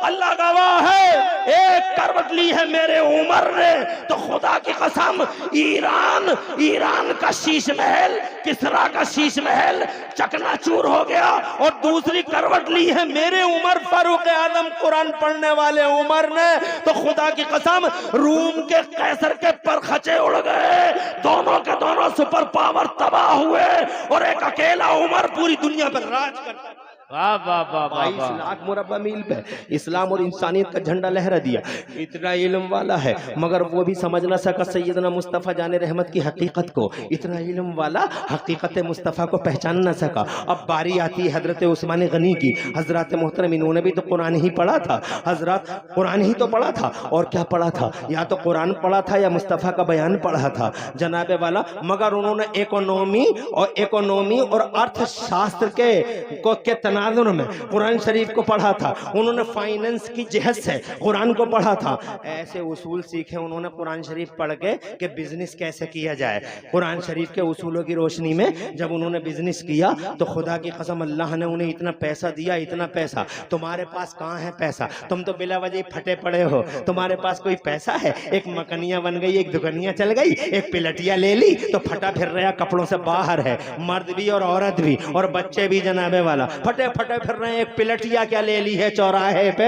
अल्लाह गवाह है, एक करवट ली है मेरे उमर ने तो खुदा की कसम ईरान का शीश महल, किसरा का शीश महल चकनाचूर हो गया। और दूसरी करवट ली है मेरे उमर फारूक आजम कुरान पढ़ने वाले उमर ने तो खुदा की कसम रूम के कैसर के परखचे उड़ गए। दोनों के दोनों सुपर पावर तबाह हुए और एक अकेला उमर पूरी दुनिया पर राज करता। वाह वाह वाह वाह 22 लाख मुरब्बा मील पे इस्लाम और इंसानियत का झंडा लहरा दिया। इतना इल्म वाला है मगर वो भी समझ ना सका सैयदना मुस्तफ़ा जाने रहमत की हकीकत को। इतना इल्म वाला हकीकत मुस्तफ़ा को पहचान ना सका। अब बारी आती है हजरत उस्मान गनी की। हजरत मोहतरम इन्होंने भी तो कुरान ही पढ़ा था, हजरत कुरान ही तो पढ़ा था। और क्या पढ़ा था? या तो कुरान पढ़ा था या मुस्तफ़ा का बयान पढ़ा था जनाबे वाला। मगर उन्होंने इकोनॉमी और अर्थशास्त्र के तनाजुर में कुरान शरीफ को पढ़ा था। उन्होंने फाइनेंस की जहद से कुरान को पढ़ा था। ऐसे उसूल सीखे उन्होंने कुरान शरीफ पढ़ के कि बिजनेस कैसे किया जाए। कुरान शरीफ के उसूलों की रोशनी में जब उन्होंने बिजनेस किया तो खुदा की कसम अल्लाह ने उन्हें इतना पैसा दिया, इतना पैसा। तुम्हारे पास कहाँ है पैसा? तुम तो बिला वजह फटे पड़े हो। तुम्हारे पास कोई पैसा है? एक मकनिया बन गई, एक दुकनिया चल गई, एक पिलटिया ले ली तो फटा फिर रहा, कपड़ों से बाहर है। मर्द भी और औरत भी और बच्चे भी जनाबे वाला फटे फटे फिर रहे हैं। एक पिलटिया क्या ले ली है चौराहे पे,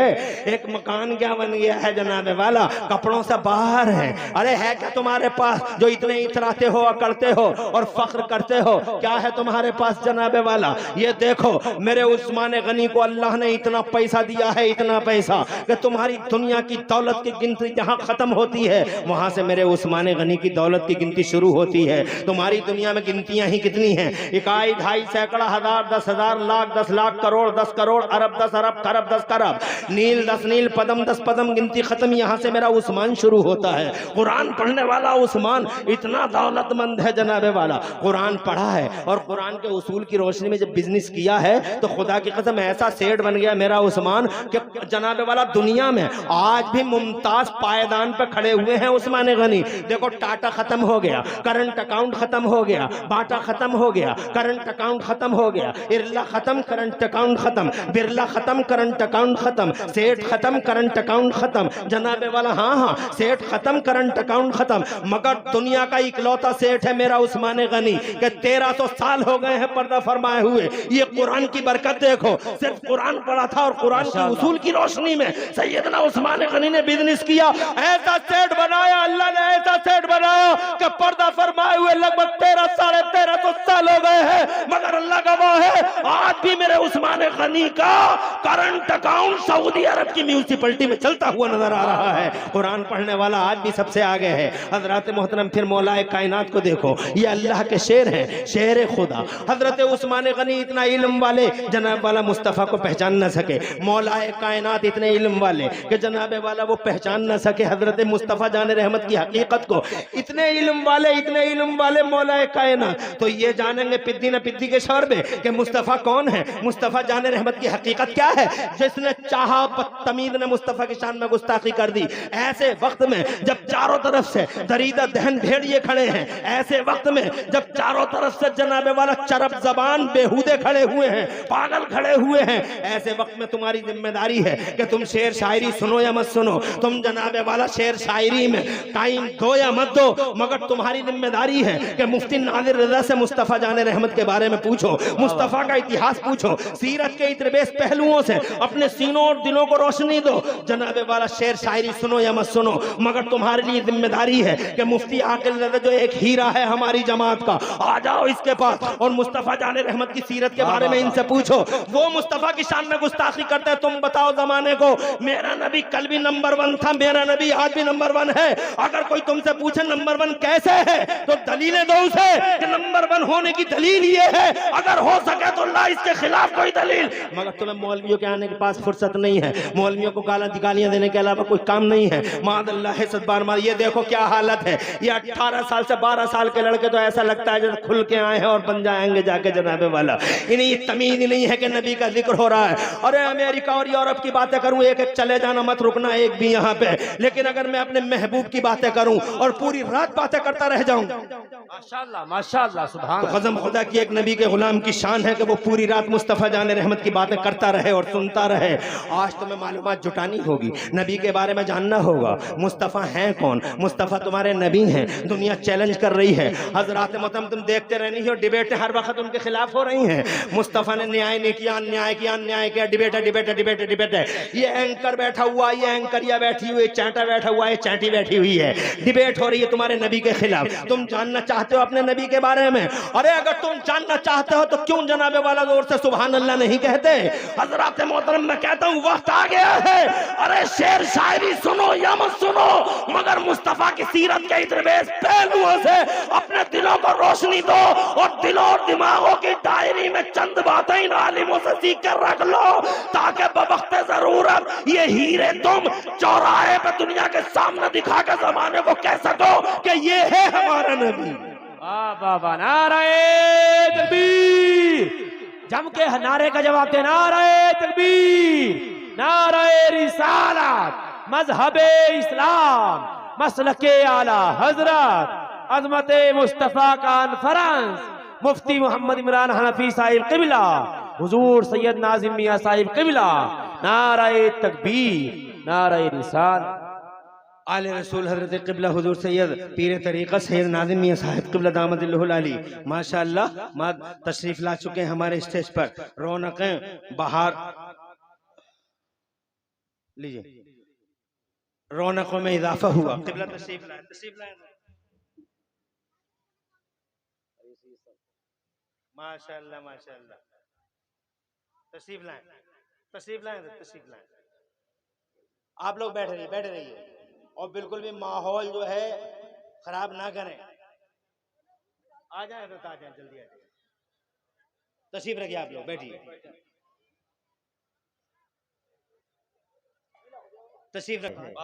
एक मकान क्या बन गया है जनाबे वाला, कपड़ों से बाहर है। अरे है क्या तुम्हारे पास जो इतने इतराते हो, करते हो और फख्र करते हो? क्या है तुम्हारे पास जनाबे वाला? ये देखो मेरे उस्मान गनी को अल्लाह ने इतना पैसा दिया है, इतना पैसा कि तुम्हारी दुनिया की दौलत की गिनती जहां खत्म होती है वहां से मेरे उस्मान गनी की दौलत की गिनती शुरू होती है। तुम्हारी दुनिया में गिनतियां ही कितनी हैं? इकाई, ढाई, सैकड़ा, हजार, 10,000, लाख, 10 लाख, करोड़, 10 करोड़, अरब, 10 अरब, खरब, 10 खरब, नील 10 नील, पदम 10 पदम, गिनती खत्म। यहाँ से मेरा उस्मान शुरू होता है। कुरान पढ़ने वाला उस्मान इतना दौलतमंद है जनाबे वाला। कुरान पढ़ा है और कुरान के उसूल की रोशनी में जब बिजनेस किया है तो खुदा की कसम ऐसा सेठ बन गया मेरा उस्मान कि जनाबे वाला दुनिया में आज भी मुमताज पायदान पर खड़े हुए हैं उस्मान गनी। देखो टाटा खत्म हो गया, करंट अकाउंट खत्म हो गया, बाटा खत्म हो गया, करंट अकाउंट खत्म हो गया, इरला खत्म, करंट अकाउंट खत्म, बिरला खत्म, करंट अकाउंट खत्म, सेठ खत्म, करंट अकाउंट खत्म जनाबे वाला। हाँ, सेठ खत्म, करंट अकाउंट खत्म। मगर दुनिया का इकलौता सेठ है मेरा उस्मान गनी कि 1300 साल हो गए हैं पर्दा फरमाए हुए। ये कुरान की बरकत देखो, सिर्फ कुरान पढ़ा था और कुरान की उसूल की रोशनी में सैयदना उस्मान गनी ने बिजनेस किया। ऐसा सेठ बनाया अल्लाह ने, ऐसा सेठ बनाया कि पर्दा फरमाए हुए लगभग 13 साढ़े 1300 साल हो गए हैं। मगर अल्लाह गवाह है आज भी मेरे उस्मान गनी का करंट अकाउंट सऊदी अरब की म्यूनिसिपैलिटी में चलता हुआ नजर आ रहा है। कुरान पढ़ने वाला आज भी सबसे आगे है। हजरत मोहतरम फिर मौलाए कायनात को देखो, ये अल्लाह के शेर हैं, शेर खुदा। हजरत उस्मान गनी इतना इल्म वाले जनाब वाला मुस्तफ़ा को पहचान न सके। मौलाए कायनात इतने इल्म वाले कि जनाबे वाला वो पहचान न सके हजरत मुस्तफ़ा जाने रहमत की हकीकत को। इतने इल्म वाले मौलाए कायनात तो ये जानेंगे पिद्दी न पिद्दी के शोरबे कि मुस्तफ़ा कौन है, मुस्तफ़ा जाने रहमत की हकीकत क्या है। जिसने चाहा बदतमीज ने मुस्तफ़ा की शान में गुस्ताखी कर दी। ऐसे वक्त में जब चारों तरफ से दरीदा दहन भेड़िए खड़े हैं, ऐसे वक्त में जब चारों तरफ से जनाबे वाला चरब जबान बेहूदे खड़े हुए हैं, पागल खड़े हुए हैं, ऐसे वक्त में तुम्हारी जिम्मेदारी है कि तुम शेर शायरी सुनो या मत सुनो। तुम जनाबे वाला शेर शायरी में टाइम दो या मत दो, मगर तुम्हारी जिम्मेदारी है कि मुफ्ती नादिर रज़ा से मुस्तफ़ा जाने रहमत के बारे में पूछो, मुस्तफ़ा का इतिहास पूछो, सीरत के इतरबेस पहलुओं से अपने सीनों और दिलों को रोशनी दो। जनाबे वाला शेर शायरी सुनो या मत सुनो, मगर तुम्हारे लिए जिम्मेदारी है कि मुफ्ती आकिल रज़ा जो एक हीरा है हमारी जमात का, आ जाओ इसके पास और मुस्तफ़ा जाने रहमत की सीरत के बारे में इनसे पूछो। वो मुस्तफ़ा की शान में गुस्ताखी करते हैं। तुम बताओ जमाने को, मेरा नबी कल भी नंबर 1 था, मेरा नबी आज भी नंबर 1 है। अगर कोई तुमसे पूछे नंबर 1 कैसे है तो दलीलें दो उसे कि नंबर 1 होने की दलील ये है। अगर हो सके तो अल्लाह इसके खिलाफ कोई दलील, मगर तुम्हें मौलवियों के आने के पास फुर्सत नहीं है, मौलवियों को गालियां देने के अलावा कोई काम नहीं है। मादल्लाह सदबार मार, ये देखो क्या हालत है, ये 18 साल से 12 साल के लड़के तो ऐसा लगता है जैसे खुल के आए हैं और बन जाएंगे जाके जनाबे वाला। इन्हें ये तमीज ही नहीं है कि नबी का जिक्र हो रहा है। अरे अमेरिका और यूरोप की बातें करूं, एक एक चले जाना, मत रुकना एक भी यहाँ पे, लेकिन अगर मैं अपने महबूब की बातें करूं और पूरी रात बातें करता रह जाऊं, माशाअल्लाह माशाअल्लाह सुभान तो कसम खुदा की एक नबी के गुलाम की शान है कि वो पूरी रात मुस्तफ़ा जान रहमत की बातें करता रहे और सुनता रहे। आज तुम्हें मालूमात जुटानी होगी, नबी के बारे में जानना होगा, मुस्तफ़ा हैं कौन, मुस्तफ़ा तुम्हारे नबी हैं। दुनिया चैलेंज कर रही है, हजरात मोहतरम तुम देखते रहनी हो, डिबेटें हर वक्त उनके खिलाफ हो रही हैं। मुस्तफ़ा ने न्याय नहीं किया, अन्याय किया, अन्याय किया, डिबेट है डिबेट है डिबेट है डिबेट है। ये एंकर बैठा हुआ, ये एंकरिया बैठी हुई, चांटा बैठा हुआ है, चांटी बैठी हुई है, डिबेट हो रही है तुम्हारे नबी के खिलाफ। तुम जानना चाहते हो अपने नबी के बारे में? अरे अगर तुम जानना चाहते हो तो क्यों जनाबे वाला जोर से सुभान अल्लाह नहीं कहते? हजरात मोहतरम मैं कहता हूं वक्त आ गया है। अरे शेर शायरी सुनो या मत सुनो, मगर मुस्तफा की सीरत के इतरबेज पहलुओं से अपने दिलों को रोशनी दो और दिलों और दिमागों की डायरी में चंद बातें इन आलिमों से सीख कर रख लो, ताकि बवक्त जरूरत ये हीरे तुम चौराहे पे दुनिया के सामने दिखा के जमाने को कह सको कि ये है हमारा नबी। बाबा नारे तकबीर, जम के नारे का जवाब दे, नारे तकबीर, नारे रिसालत, मजहबे इस्लाम, मसलके आला हजरत, अजमते मुस्तफा कॉन्फ्रेंस, मुफ्ती मोहम्मद इमरान हनफी साहिब क़िबला, हुजूर सैयद नाजिम मियां साहिब क़िबला, नारे तकबीर, नारे रिसालत। आले रसूल हजरत क़िबला हुजूर सैयद पीर तरीक़त सैयद नाज़िम मियां साहिब क़िबला दामदिल्लहुल अली माशाअल्लाह माद तशरीफ ला चुके हैं हमारे स्टेज पर। रौनकें बहार लीजिए, रौनकों में इजाफा हुआ। क़िबला तशरीफ लाए माशाअल्लाह माशाअल्लाह, तशरीफ लाए। आप लोग बैठ रहिए और बिल्कुल भी माहौल जो है खराब ना करें। आ जाए तो आ जाए, जल्दी आ जाए, तशरीफ रखिए, आप लोग बैठिए, तशरीफ रखिए।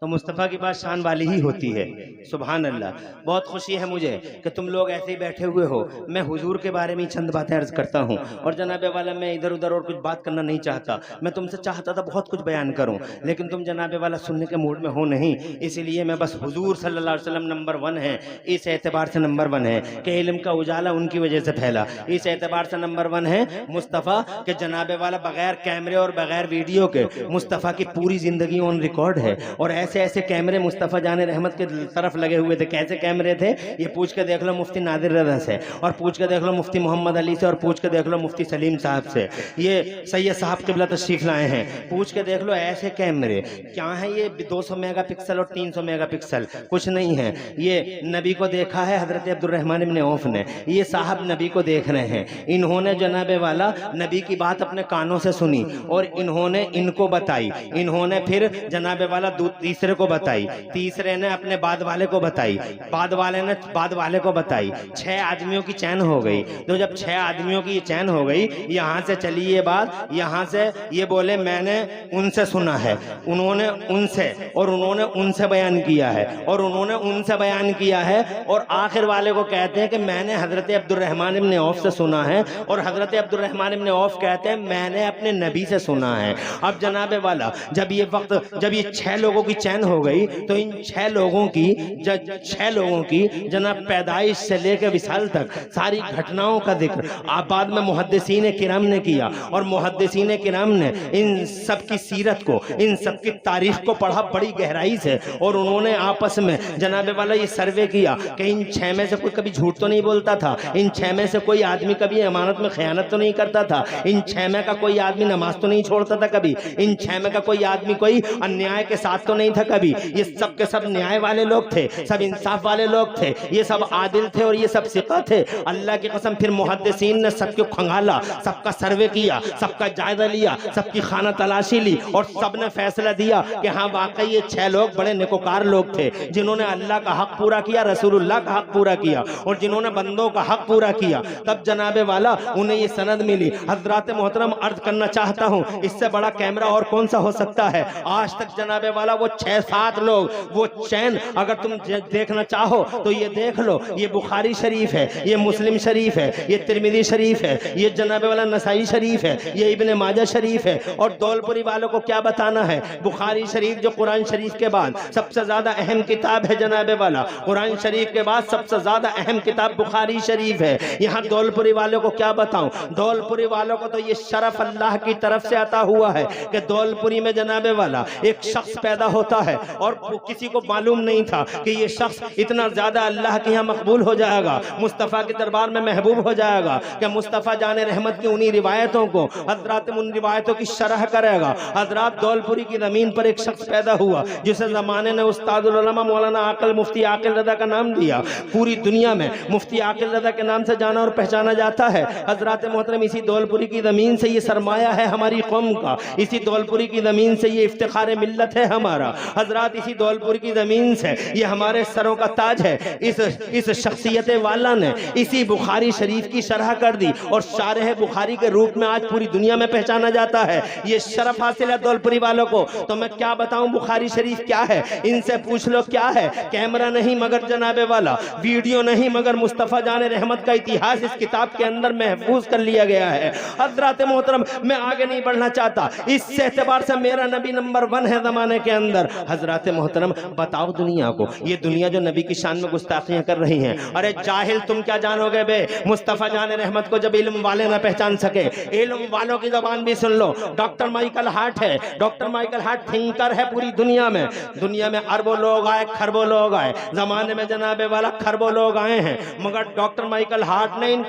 तो मुस्तफ़ा की बात शान वाली ही होती है, सुभान अल्लाह। बहुत खुशी है मुझे कि तुम लोग ऐसे ही बैठे हुए हो। मैं हुजूर के बारे में चंद बातें अर्ज करता हूँ और जनाबे वाला मैं इधर उधर और कुछ बात करना नहीं चाहता। मैं तुमसे चाहता था बहुत कुछ बयान करूँ, लेकिन तुम जनाबे वाला सुनने के मूड में हो नहीं, इसीलिए मैं बस हुजूर सल्लल्लाहु अलैहि वसल्लम नंबर 1 है, इस एतबार से नंबर 1 है कि इल्म का उजाला उनकी वजह से फैला, इस एतबार से नंबर 1 है मुस्तफ़ा के जनाबे वाला बगैर कैमरे और बगैर वीडियो के मुस्तफ़ा की पूरी ज़िंदगी ऑन रिकॉर्ड है। और ऐसे ऐसे कैमरे मुस्तफ़ा जाने रहमत के तरफ लगे हुए थे। कैसे कैमरे थे ये पूछ के देख लो मुफ्ती नादिर रज़ा से, और पूछ के देख लो मुफ्ती मोहम्मद अली से, और पूछ के देख लो मुफ्ती सलीम साहब से। ये सैयद साहब क़िबला तशरीफ लाए हैं, पूछ के देख लो ऐसे कैमरे क्या है। ये 200 मेगापिक्सल और 300 मेगापिक्सल कुछ नहीं है। ये नबी को देखा है हज़रत अब्दुर्रहमान इब्न औफ ने, ये साहब नबी को देख रहे हैं। इन्होंने जनाबे वाला नबी की बात अपने कानों से सुनी और इन्होंने इनको बताई, इन्होंने फिर जनाबे वाला तीसरे को बताई, तीसरे ने अपने बाद वाले को बताई, बाद वाले ने बाद वाले को बताई। 6 आदमियों की चैन हो गई। तो जब 6 आदमियों की चैन हो गई, यहाँ से चली ये बात, यहाँ से ये बोले मैंने उनसे सुना है, उन्होंने उनसे, और उन्होंने उनसे बयान किया है, और उन्होंने उनसे बयान किया है, और आखिर वाले को कहते हैं कि मैंने हजरत अब्दुर्रहमान इब्न औफ से सुना है, और हजरत अब्दुर्रहमान इब्न औफ कहते हैं मैंने अपने नबी से सुना है। अब जनाबे वाला जब ये 6 लोगों की चैन हो गई, तो इन 6 लोगों की जनाब पैदाइश से लेकर विसाल तक सारी घटनाओं का जिक्र बाद में मुहद्दिसीन किराम ने किया, और मुहद्दिसीन किराम ने इन सब की सीरत को, इन सब की तारीख को पढ़ा बड़ी गहराई से, और उन्होंने आपस में जनाबे वाला ये सर्वे किया कि इन 6 में से कोई कभी झूठ तो नहीं बोलता था, इन 6 में से कोई आदमी कभी अमानत में खयानत तो नहीं करता था, इन 6 में का कोई आदमी नमाज तो नहीं छोड़ता था कभी, इन 6 में का कोई आदमी कोई अन्याय के साथ साथ तो नहीं था कभी। ये सब के सब न्याय वाले लोग थे, सब इंसाफ वाले लोग थे, ये सब आदिल थे और ये सब सिका थे। अल्लाह की कसम फिर मुहद्दिसीन ने सबको खंगाला, सबका सर्वे किया, सबका जायजा लिया, सबकी खाना तलाशी ली और सबने फैसला दिया कि हाँ वाकई ये 6 लोग बड़े नेकोकार लोग थे, जिन्होंने अल्लाह का हक पूरा किया, रसूलुल्लाह का हक पूरा किया और जिन्होंने बंदों का हक पूरा किया। तब जनाबे वाला उन्हें ये सनद मिली। हजरात मोहतरम अर्ज करना चाहता हूँ, इससे बड़ा कैमरा और कौन सा हो सकता है। आज तक जनाबे वाला वो 6-7 लोग, वो चैन अगर तुम देखना चाहो तो ये देख लो, ये बुखारी शरीफ है, ये मुस्लिम शरीफ है, ये तिरमिजी शरीफ है, ये जनाबे वाला नसाई शरीफ है, ये इब्ने माजा शरीफ है। और दौलपुरी वालों को क्या बताना है, बुखारी शरीफ जो कुरान शरीफ के बाद सबसे ज्यादा अहम किताब है जनाबे वाला, कुरान शरीफ के बाद सबसे ज्यादा अहम किताब बुखारी शरीफ है। यहाँ दौलपुरी वालों को क्या बताऊं, दौलपुरी वालों को तो ये शरफ अल्लाह की तरफ से अता हुआ है कि दौलपुरी में जनाबे वाला एक शख्स पैदा होता है और किसी को मालूम नहीं था कि ये शख्स इतना ज्यादा अल्लाह के यहाँ मकबूल हो जाएगा, मुस्तफ़ा के दरबार में महबूब हो जाएगा कि मुस्तफ़ा जाने रहमत की उन्हीं रिवायतों को हजरात उन रिवायतों की शरह करेगा। हजरात दौलपुरी की ज़मीन पर एक शख्स पैदा हुआ जिसे ज़माने ने उस्तादुल उलमा मौलाना आकिल मुफ्ती आकिल रज़ा का नाम दिया। पूरी दुनिया में मुफ्ती आकिल रज़ा के नाम से जाना और पहचाना जाता है। हजरात मोहतरम इसी दौलपुरी की ज़मीन से ये सरमाया है हमारी कौम का, इसी दौलपुरी की ज़मीन से ये इफ्तिखार मिल्लत है हमारा। हजरात इसी दौलपुर की ज़मीन से ये हमारे सरों का ताज है। इस शख्सियत वाला ने इसी बुखारी शरीफ की शरह कर दी और शारह बुखारी के रूप में आज पूरी दुनिया में पहचाना जाता है। ये शरफ हासिल है दौलपुरी वालों को। तो मैं क्या बताऊं बुखारी शरीफ क्या है, इनसे पूछ लो क्या है। कैमरा नहीं मगर जनाबे वाला, वीडियो नहीं मगर मुस्तफ़ा जाने रहमत का इतिहास इस किताब के अंदर महफूज कर लिया गया है। हजरात मोहतरम मैं आगे नहीं बढ़ना चाहता, इस एतबार से मेरा नबी नंबर 1 है जमाने के अंदर। हजरात मोहतरम बताओ दुनिया को, ये दुनिया जो नबी की शान में गुस्ताखियां कर रही हैं, अरे जाहिल तुम क्या जानोगे बे। मुस्तफ़ा जाने रहमत को जब इल्म वाले ना पहचान सके, इल्म वालों की जबान भी सुन लो। डॉक्टर माइकल हार्ट है, डॉक्टर माइकल हार्ट थिंकर है पूरी दुनिया में। दुनिया में अरबों लोग आए, खरबों लोग आए, जमाने में जनाबे वाला खरबों लोग आए हैं, मगर डॉक्टर माइकल हार्ट ने इन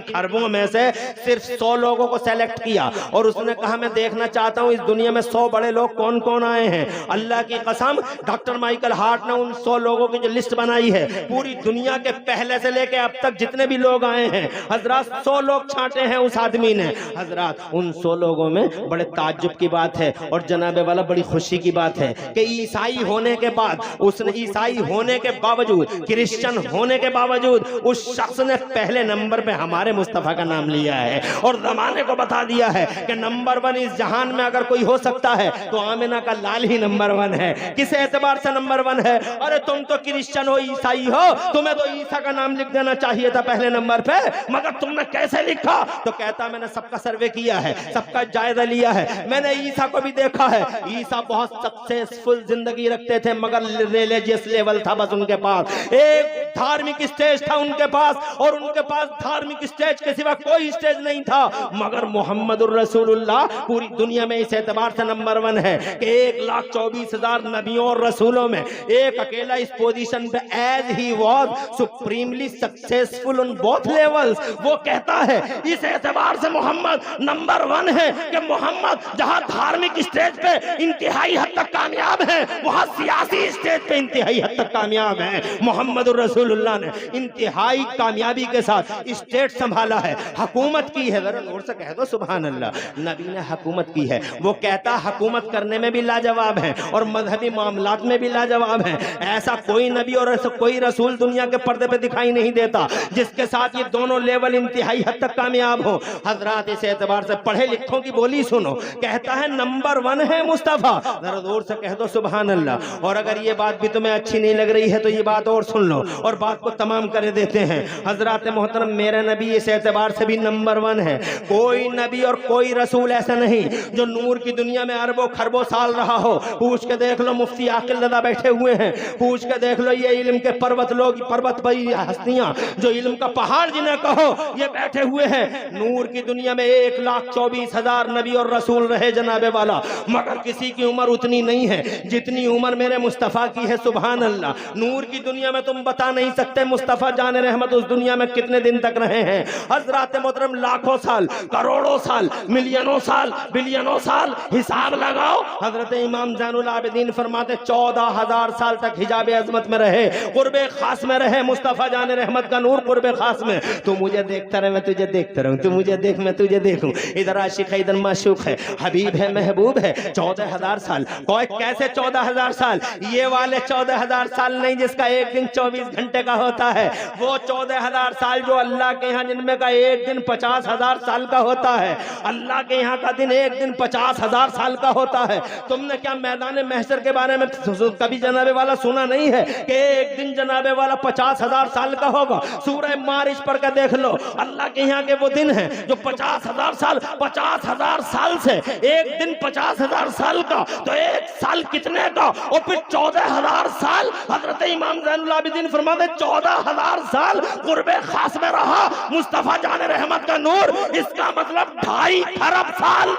खरबों में से सिर्फ 100 लोगों को सेलेक्ट किया और उसने कहा मैं देखना चाहता हूं इस दुनिया में 100 बड़े लोग कौन कौन आए हैं। अल्लाह की कसम डॉक्टर माइकल हार्ट ने उन 100 लोगों की जो लिस्ट बनाई है, पूरी दुनिया के पहले से लेके अब तक जितने भी लोग आए हैं, हजरात 100 लोग छांटे हैं उस आदमी ने। हजरात उन 100 लोगों में बड़े ताज्जुब की बात है और जनाबे वाला बड़ी खुशी की बात है कि ईसाई होने के बाद, उसने ईसाई होने के बावजूद, क्रिश्चियन होने के बावजूद उस शख्स ने पहले नंबर पे हमारे मुस्तफ़ा का नाम लिया है और जमाने को बता दिया है कि नंबर 1 इस जहान में अगर कोई हो सकता है तो आमिना का लाल ही नंबर 1 है। किस एतबार से नंबर 1 है? अरे तुम तो क्रिश्चियन हो, ईसाई हो, तुम्हें तो ईसा का नाम लिख देना चाहिए था पहले नंबर पे, मगर तुमने कैसे लिखा? तो कहता मैंने सबका सर्वे किया है, सबका जायजा लिया है, मैंने ईसा को भी देखा है। ईसा बहुत सक्सेसफुल जिंदगी रखते थे मगर रिलीजियस लेवल था बस उनके पास, एक धार्मिक स्टेज था उनके पास और उनके पास धार्मिक स्टेज के सिवा कोई स्टेज नहीं था। मगर मोहम्मदुर रसूलुल्लाह पूरी दुनिया में इस एतबार से नंबर 1 है कि 1,24,000 नबियों और रसूलों में एक अकेला इस पोजीशन पे as he was supremely successful on both levels. वो कहता है इस एतबार से मोहम्मद नंबर 1 है कि मोहम्मद जहां धार्मिक स्टेज पे इंतहाई हद तक कामयाब है, वहां सियासी स्टेज पे इंतहाई हद तक कामयाब है। मोहम्मद रसूलुल्लाह ने इंतहाई कामयाबी के साथ स्टेट संभाला है, हुकूमत की है। जरा जोर से कह दो सुभान अल्लाह। नबी ने हुकूमत की है। वो कहता हुकूमत करने में भी लाजवाब है और मजहबी मामलात में भी लाजवाब है। ऐसा कोई नबी और ऐसा कोई रसूल दुनिया के पर्दे पे दिखाई नहीं देता जिसके साथ ये दोनों लेवल इंतहाई हद तक कामयाब हो। हजरात इस एतबार से पढ़े लिखों की बोली सुनो, कहता है नंबर 1 है मुस्तफ़ा। जरा जोर से कह दो सुभान अल्लाह। और अगर ये बात भी तुम्हें अच्छी नहीं लग रही है तो ये बात और सुन लो और बात को तमाम कर देते हैं। हजरात मोहतरम मेरा नबी इस एतबार से भी नंबर 1 है। कोई नबी और कोई रसूल ऐसा नहीं जो नूर की दुनिया में अरबों खरबों साल रहा हो। पूछ के देख लो, मुफ्ती आकिल रज़ा बैठे हुए हैं, पूछ के देख लो ये इल्म के पर्वत लोग, पर्वत भाई हस्तियां जो इल्म का पहाड़ जिन्हें कहो, ये बैठे हुए हैं। नूर की दुनिया में 1,24,000 नबी और रसूल रहे जनाबे वाला, मगर किसी की उम्र उतनी नहीं है जितनी उम्र मेरे मुस्तफ़ा की है। सुभान अल्लाह। नूर की दुनिया में तुम बता नहीं सकते मुस्तफ़ा जाने रहमत उस दुनिया में कितने दिन तक रहे हैं। हजरात मोहतरम लाखों साल, करोड़ों साल, मिलियनों साल, बिलियनों साल हिसाब लगाओ। हजरत इमाम ज़ैनुल आबिदीन फरमाते 14,000 साल तक हिजाब अज़मत में रहे, कुर्बे खास में रहे, मुस्तफ़ा जान रहमत का नूर कुर्बे खास में। तू मुझे देखता रहे, मैं तुझे देखता रहूं, तू मुझे देख, मैं तुझे देखूं। इधर आशिक है, इधर माशूक है, हबीब है, महबूब है। 14,000 साल। कोई कैसे 14,000 साल? ये वाले 14,000 साल नहीं जिसका एक दिन 24 घंटे का होता है, वो 14,000 साल जो अल्लाह के यहाँ जिनमें का एक दिन 50,000 साल का होता है। अल्लाह के यहाँ का दिन एक दिन 50,000 साल का होता है। तुमने क्या मैदान महशर के बारे में कभी जनाबे वाला सुना नहीं है कि एक दिन जनाबे वाला 50,000 साल का होगा? सूरह मारिज पढ़ के देख लो, अल्लाह के यहाँ के वो दिन है जो 50,000 साल, 50,000 साल से एक दिन 50,000 साल का, तो एक साल कितने का? और फिर 14,000 साल। हजरत इमाम ज़ैनुल आबिदीन फरमाते 14,000 साल कुर्बे खास में रहा मुस्तफा जान रहमत का नूर। इसका मतलब 2.5 खरब साल।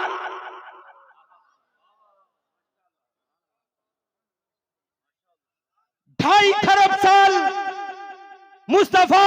2.5 खरब साल मुस्तफा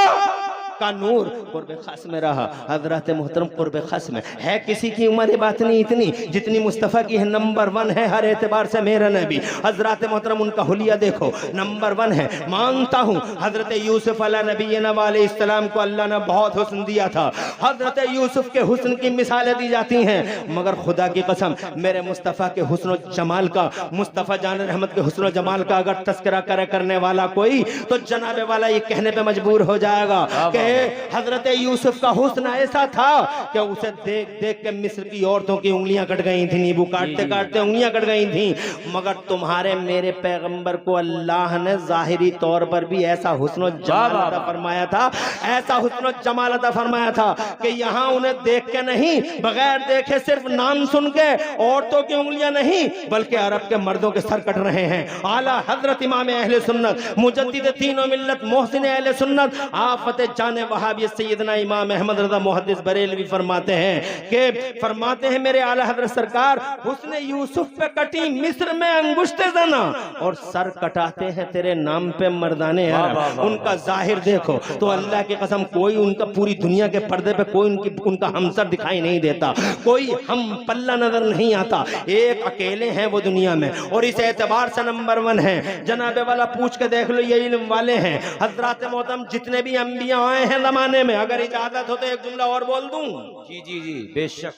का नूर कुर्बे खास में रहा। हजरत मोहतरम कुर्बे खास में है, किसी की उम्र बात नहीं इतनी जितनी मुस्तफ़ा की है। नंबर 1 है हर एतबार से मेरा नबी। हजरत मोहतरम उनका हुलिया देखो, नंबर 1 है। मानता हूँ हजरत यूसुफ अला नबी अलैहिस्सलाम को अल्लाह ने बहुत हुस्न दिया था। हजरत यूसुफ के हुस्न की मिसालें दी जाती हैं, मगर खुदा की कसम मेरे मुस्तफ़ा के हुस्न जमाल का, मुस्तफ़ा जान रहमत के हुस्न जमाल का अगर तस्करा करने वाला कोई, तो जनाबे वाला ये कहने पे मजबूर हो जाएगा कि हजरत यूसुफ का हुस्न ऐसा था कि उसे देख देख के मिस्र की औरतों की उंगलियां कट गई थी, नींबू काटते काटते उंगलियां कट गई थी। मगर तुम्हारे मेरे पैगंबर को अल्लाह ने जाहिरी तौर पर भी ऐसा हुस्न जमाल अता फरमाया था, ऐसा हुस्न जमाल अता फरमाया था कि यहाँ उन्हें देख के नहीं, बगैर देखे सिर्फ नाम सुन के औरतों की उंगलियां नहीं बल्कि अरब के मर्दों के सर कट रहे हैं। आला हजरत इमाम अहले सुन्नत मुजद्दिद तीनों मिल्लत मोहसिन अहले सुन्नत आफत जाने वहाबी सैयदना इमाम अहमद रज़ा मुहद्दिस बरेलवी फरमाते हैं मेरे आला हज़रत सरकार, हुस्न यूसुफ पे कटी मिस्र में अंगुश्ते जना और सर कटाते हैं तेरे नाम पे मर्दाने अरब। उनका जाहिर देखो तो अल्लाह की कसम कोई उनका पूरी दुनिया के पर्दे पे कोई उनका हमसर दिखाई नहीं देता, कोई हम पल्ला नजर नहीं आता। एक अकेले हैं वो दुनिया में, और इस एतबार से नंबर 1 है। जनाबे वाला पूछ के देख लो, ये इल्म वाले हैं। हजरत मोहतरम जितने भी अंबिया आए हैं जमाने में, अगर इजाजत हो तो एक जुमला और बोल दूं? जी जी जी बेशक।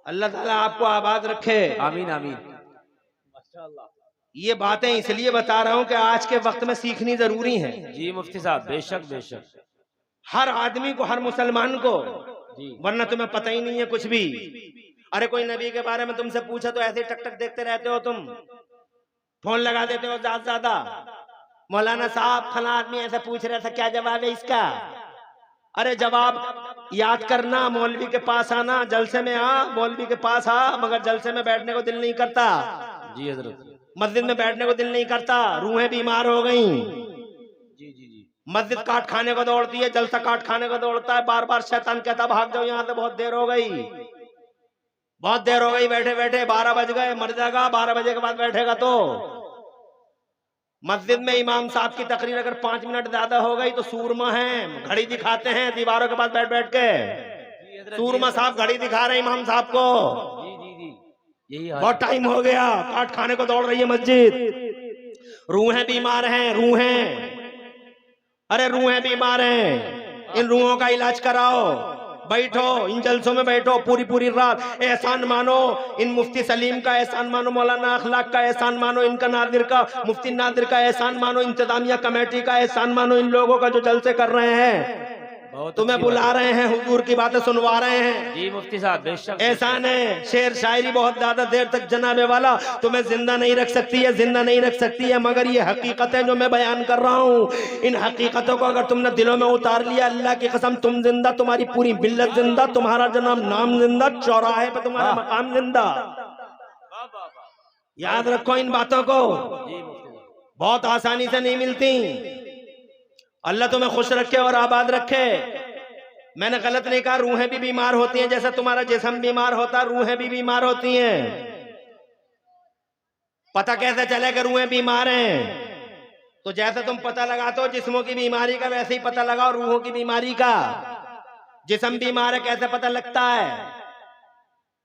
अल्लाह ताला आपको आबाद रखे, आमीन आमीन। ये बातें इसलिए बता रहा हूं कि आज के वक्त में सीखनी जरूरी है। जी मुफ्ती साहब बेशक बेशक। हर आदमी को, हर मुसलमान को, जी वरना तुम्हें पता ही नहीं है कुछ भी। अरे कोई नबी के बारे में तुमसे पूछा तो ऐसे टक टक देखते रहते हो, तुम फोन लगा देते हो ज्यादा। मौलाना साहब फला आदमी ऐसा पूछ रहा था, क्या जवाब है इसका? अरे जवाब याद करना, मौलवी के पास आना, जलसे में आ, मौलवी के पास आ, मगर जलसे में बैठने को दिल नहीं करता, जी हजरत, मस्जिद में बैठने को दिल नहीं करता, रूहें बीमार हो गई। जी जी जी। मस्जिद काट खाने को दौड़ती है, जलसा काट खाने को दौड़ता है, बार बार शैतान कहता भाग जाओ यहाँ से, बहुत देर हो गई, बहुत देर हो गई, बैठे बैठे 12 बज गए, मर जाएगा 12 बजे के बाद बैठेगा तो। मस्जिद में इमाम साहब की तकरीर अगर 5 मिनट ज्यादा हो गई तो सूरमा है, घड़ी दिखाते हैं दीवारों के पास बैठ बैठ के। सूरमा साहब घड़ी दिखा रहे इमाम साहब को, जी जी जी यही बहुत टाइम हो गया, काट खाने को दौड़ रही है मस्जिद। रूहें बीमार हैं, रूहें, अरे रूहें बीमार हैं, इन रूहों का इलाज कराओ। बैठो इन जलसों में, बैठो पूरी पूरी रात, एहसान मानो इन मुफ्ती सलीम का, एहसान मानो मौलाना अखलाक का, एहसान मानो इनका नादिर का, मुफ्ती नादिर का, एहसान मानो इंतजामिया कमेटी का, एहसान मानो इन लोगों का जो जलसे कर रहे हैं, तुम्हें बुला रहे हैं, हुजूर की बातें सुनवा रहे हैं। जी मुफ्ती साहब बेशक। एहसान है, शेर शायरी बहुत ज्यादा देर तक जनाबे वाला तुम्हें जिंदा नहीं रख सकती है, जिंदा नहीं रख सकती है, मगर ये हकीकतें जो मैं बयान कर रहा हूँ, इन हकीकतों को अगर तुमने दिलों में उतार लिया, अल्लाह की कसम तुम जिंदा, तुम्हारी पूरी मिल्लत जिंदा, तुम्हारा जनाब नाम जिंदा, चौराहे पे तुम्हारा मकाम जिंदा। याद रखो इन बातों को, बहुत आसानी से नहीं मिलती। अल्लाह तुम्हें खुश रखे और आबाद रखे। मैंने गलत नहीं कहा, रूहें भी बीमार होती हैं, जैसा तुम्हारा जिस्म बीमार होता, रूहें भी बीमार होती हैं। पता कैसे चले कि रूहें बीमार हैं? तो जैसे तुम पता लगाते हो जिस्मों की बीमारी का, वैसे ही पता लगाओ रूहों की बीमारी का। जिस्म बीमार है कैसे पता लगता है?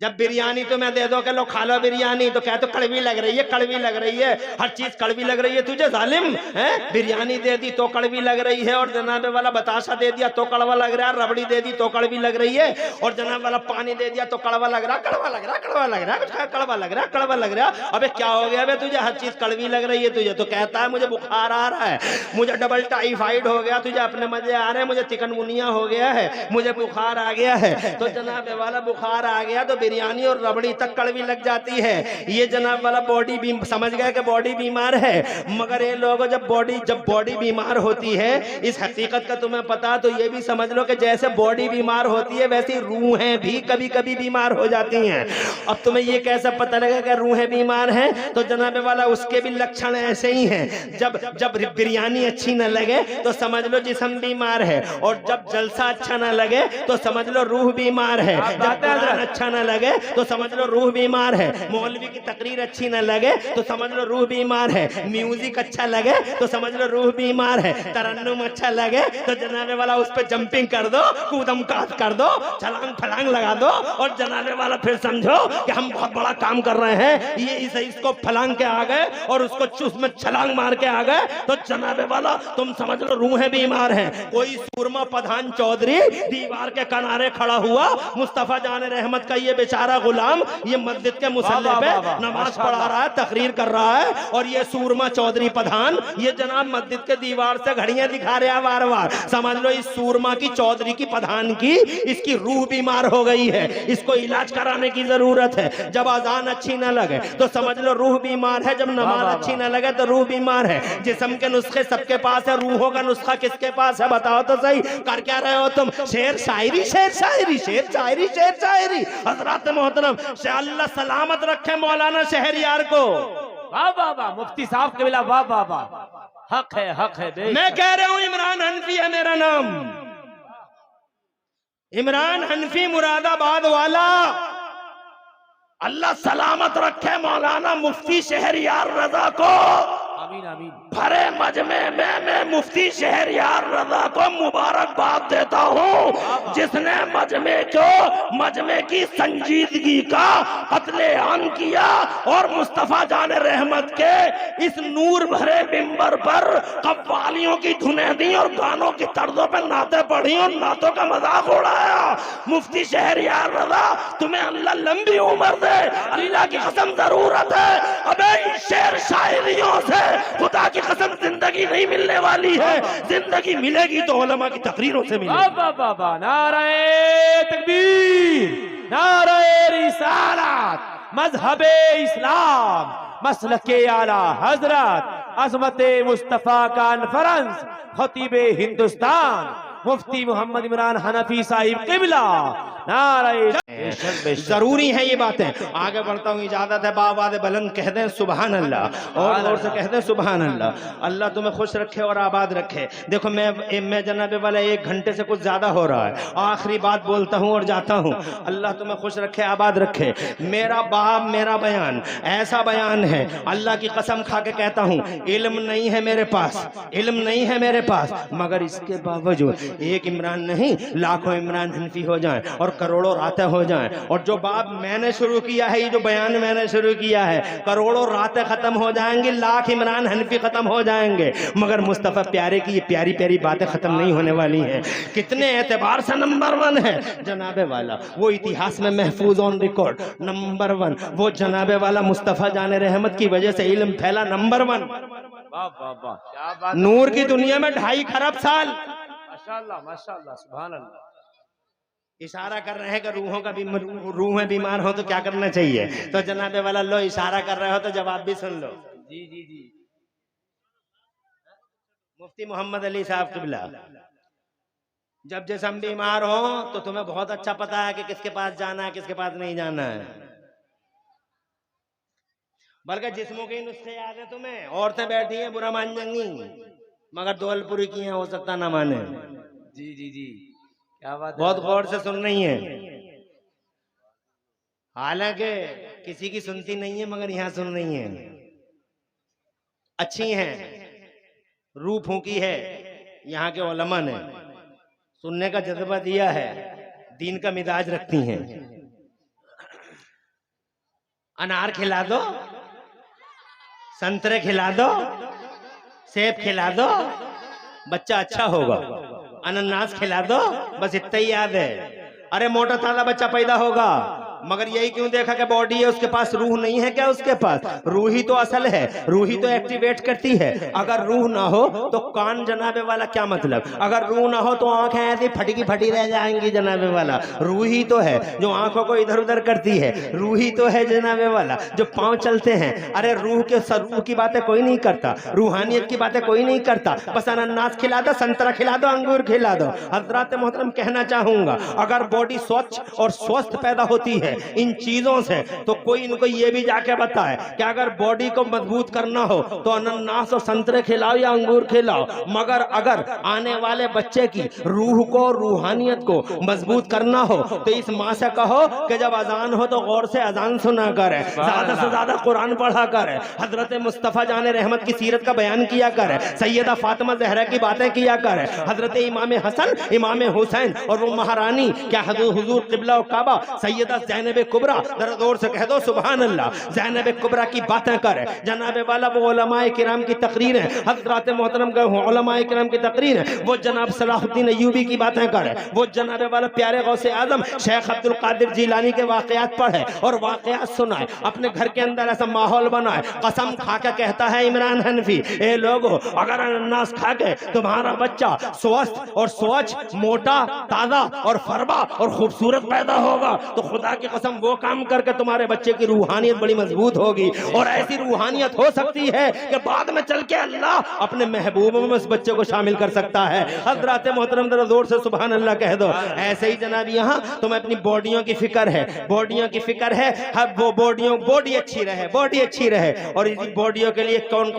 जब बिरयानी तुम्हें दे दो कि लो खा लो बिरयानी, तो क्या तो कड़वी लग रही है, कड़वी लग रही है, हर चीज कड़वी लग रही है तुझे जालिम है। बिरयानी दे दी तो कड़वी लग रही है, और जनाबे वाला बताशा दे दिया तो कड़वा लग रहा है, रबड़ी दे दी तो कड़वी लग रही है, और जनाब वाला पानी दे दिया तो कड़वा लग रहा, कड़वा लग रहा, कड़वा लग रहा, कड़वा लग रहा, कड़वा लग रहा। अबे क्या हो गया बे तुझे? हर चीज कड़वी लग रही है तुझे, तो कहता है मुझे बुखार आ रहा है, मुझे डबल टाइफाइड हो गया, तुझे अपने मजे आ रहे हैं, मुझे चिकनगुनिया हो गया है, मुझे बुखार आ गया है। तो जनाबे वाला बुखार आ गया तो बिरयानी और रबड़ी तक कड़वी लग जाती है। ये जनाब वाला बॉडी समझ गए कि बॉडी बीमार है। मगर ये लोग जब बॉडी बीमार होती है, इस हकीकत का तुम्हें पता, तो ये भी समझ लो कि जैसे बॉडी बीमार होती है वैसी रूहें भी कभी कभी बीमार हो जाती हैं। अब तुम्हें ये कैसे पता लगे कि रूहें बीमार हैं? तो जनाब वाला उसके भी लक्षण ऐसे ही हैं। जब बिरयानी अच्छी न लगे तो समझ लो जिस्म बीमार है, और जब जलसा अच्छा न लगे तो समझ लो रूह बीमार है, जब कुरान अच्छा न लगे तो समझ लो रूह बीमार है, मौलवी की तकरीर अच्छी न लगे तो समझ लो रूह बीमार है, म्यूजिक अच्छा लगे तो समझ लो रूह बीमार है, तरन्नुम अच्छा लगे तो जनाबे वाला उस पर जंपिंग कर दो, कूदम काट कर दो, छलांग फलांग लगा दो, और जनाबे वाला फिर समझो कि हम बहुत बड़ा काम कर रहे हैं। ये इसको फलांग के आ गए और उसको चूस में छलांग मार के आ गए, तो जनाबे वाला तुम समझ लो रूहें बीमार हैं। कोई सूरमा पठान चौधरी दीवार के किनारे खड़ा हुआ, मुस्तफा जान रहमत का ये बेचारा गुलाम ये मस्जिद के मुसल्ले पे नमाज पढ़ा रहा है, तकरीर कर रहा है, और ये सूरमा चौधरी पठान ये जनाब मस्जिद के दीवार से घड़ियां दिखा रहा है बार बार। समझ लो इस सूरमा की चौधरी की पठान की इसकी रूह बीमार हो गई है, इसको इलाज कराने की जरूरत है। जब अजान अच्छी न लगे तो समझ लो रूह बीमार है, जब नमाज अच्छी न लगे तो रूह बीमार है। जिस्म के नुस्खे सबके पास है, रूहों का नुस्खा किसके पास है? बताओ तो सही। कर क्या रहे हो तुम? शेर शायरी, शेर शायरी, शेर शायरी, शेर शायरी। हजरत मोहतरम से अल्लाह सलामत रखे मौलाना शहरयार को। वाह वाह वाह, मुफ्ती साहब के बिला वाह वाह वाह, हक है, हक है। मैं कह रहा हूं इमरान हनफी है मेरा नाम, इमरान हनफी मुरादाबाद वाला। अल्लाह सलामत रखे मौलाना मुफ्ती शहरयार रजा को। आमीन आमीन। भरे मजमे में मैं मुफ्ती शहरयार रजा को मुबारकबाद देता हूँ, जिसने मजमे की संजीदगी का कत्ले आम किया और मुस्तफा जान रहमत के इस नूर भरे मिंबर पर कव्वालियों की धुनें दी और गानों की तर्जों पर नाते पढ़ी और नातों का मजाक उड़ाया। मुफ्ती शहरयार रजा तुम्हें अल्लाह लंबी उम्र दे, अल्लाह की कसम जरूरत है। अबे शेर शायरियों से खुदा की कसम जिंदगी नहीं मिलने वाली है, जिंदगी मिलेगी तो उलमा की तकरीरों से मिलेगी। वाह वाह वाह, नारे तकबीर, नारे रिसालत, मजहबे इस्लाम, मसलके आला हजरत अजमते मुस्तफा का कॉन्फ्रेंस, खतीबे हिंदुस्तान मुफ्ती मोहम्मद इमरान हनफी साहिब किबला। नारे जरूरी है ये बातें। आगे बढ़ता हूँ, इजाजत है। बाबा बुलंद कह दें सुभान अल्लाह, और से कह दें सुभान अल्लाह। अल्लाह तुम्हें खुश रखे और आबाद रखे। देखो मैं जनाबे वाला 1 घंटे से कुछ ज्यादा हो रहा है, आखिरी बात बोलता हूँ और जाता हूँ। अल्लाह तुम्हें खुश रखे, आबाद रखे। मेरा बाप मेरा बयान ऐसा बयान है, अल्लाह की कसम खा के कहता हूँ, इल्म नहीं है मेरे पास, इल्म नहीं है मेरे पास, मगर इसके बावजूद एक इमरान नहीं लाखों इमरान हनफी हो जाएं और करोड़ों रातें हो जाएं, और जो बाप मैंने शुरू किया है, ये जो बयान मैंने शुरू किया है, करोड़ों रातें खत्म हो जाएंगी, लाख इमरान हनफी खत्म हो जाएंगे, मगर मुस्तफा प्यारे की ये प्यारी प्यारी बातें खत्म नहीं होने वाली हैं। कितने एतबार से नंबर 1 है जनाबे वाला, वो इतिहास में महफूज ऑन रिकॉर्ड नंबर 1, वो जनाबे वाला मुस्तफा जाने रहमत की वजह से इल्म फैला नंबर 1। वाह वाह वाह, क्या बात। नूर की दुनिया में 2.5 खरब साल, माशाल्लाह माशाल्लाह, सुभान अल्लाह। इशारा कर रहे हैं कि रूहें बीमार हो तो क्या करना चाहिए, तो जनाबे वाला लो इशारा कर रहे हो तो जवाब भी सुन लो। जी जी जी। मुफ्ती मोहम्मद अली साहब किबला, जब जिस्म बीमार हो तो तुम्हें बहुत अच्छा पता है कि किसके पास जाना है, किसके पास नहीं जाना है, बल्कि जिस्मों के नुस्खे याद है तुम्हें। औरतें बैठी हैं बुरा मान जाएंगी, मगर दोलपुरी की हैं, हो सकता ना माने। जी जी जी, क्या बात है। बहुत गौर से सुन रही हैं, हालांकि किसी की सुनती नहीं है, मगर यहाँ सुन रही हैं, अच्छी हैं, रूह फूंकी है यहाँ के उलमा ने, सुनने का जज्बा दिया है। दीन का मिजाज रखती हैं। अनार खिला दो, संतरे खिला दो, सेब खिला दो, बच्चा अच्छा होगा। अनानास खिला दो, बस इतना ही याद है। अरे मोटा ताजा बच्चा पैदा होगा, मगर यही क्यों देखा कि बॉडी है, उसके पास रूह नहीं है क्या? उसके पास रूह ही तो असल है, रूह ही तो एक्टिवेट करती है। अगर रूह ना हो तो कान जनाबे वाला क्या मतलब, अगर रूह ना हो तो आंखें ऐसी फटी फटी रह जाएंगी जनाबे वाला। रूह ही तो है जो आंखों को इधर उधर करती है, रूह ही तो है जनाबे वाला जो पांव चलते हैं। अरे रूह की बातें कोई नहीं करता, रूहानियत की बातें कोई नहीं करता। बस अनानास खिला दो, संतरा खिला दो, अंगूर खिला दो। हजरत मोहतरम कहना चाहूंगा, अगर बॉडी स्वच्छ और स्वस्थ पैदा होती है इन चीजों से, तो कोई इनको ये भी जाके बताए कि अगर बॉडी को मजबूत करना हो तो अनानास और संतरे खिलाओ या अंगूर खिलाओ, मगर अगर आने वाले बच्चे की रूह को, रूहानियत को मजबूत करना हो तो इस माँ से कहो कि जब अजान हो तो गौर से अजान सुना करे, ज्यादा से ज्यादा कुरान पढ़ा करे, हजरत मुस्तफा जाने रहमत की सीरत का बयान किया करे, सैयदा फातिमा ज़हरा की बातें किया करे, हजरत इमाम हसन, इमाम हुसैन और वो महारानी क्या हुजूर किबला और काबा सैयदा ज़ैनब कुबरा, जरा जोर से कह दो सुभान अल्लाह, ज़ैनब कुबरा की बातें करे। जनाबे वाला वो उलमाए किराम की तकरीर है, हजरत मोहतरम के उलमाए किराम की तकरीर है, वो जनाब सलाहुद्दीन अय्यूबी की बातें करे, वो जनाबे वाला प्यारे गौसे आजम शेख अब्दुल कादिर जिलानी के वाकयात पढ़े और वाकयात सुनाए, अपने घर के अंदर ऐसा माहौल बनाए। कसम खा के कहता है इमरान हनफी, ए लोगो अगर अनानास खा के तुम्हारा बच्चा स्वस्थ और स्वच्छ, मोटा, ताजा और फरबा और खूबसूरत पैदा होगा तो खुदा की कसम वो काम करके तुम्हारे बच्चे की रूहानियत बड़ी मजबूत होगी। और ऐसी रूहानियत हो सकती है कि बाद में चल के अल्लाह अपने महबूब में उस बच्चे को शामिल कर सकता है। हजरत मोहतरम जरा जोर से सुभान अल्लाह कह दो। ऐसे ही जनाब यहाँ तुम्हें अपनी बॉडियों की फिक्र है, बॉडियों की फिक्र है, हर वो बॉडी अच्छी रहे, बॉडी अच्छी रहे। और इसी बॉडियों के लिए कौन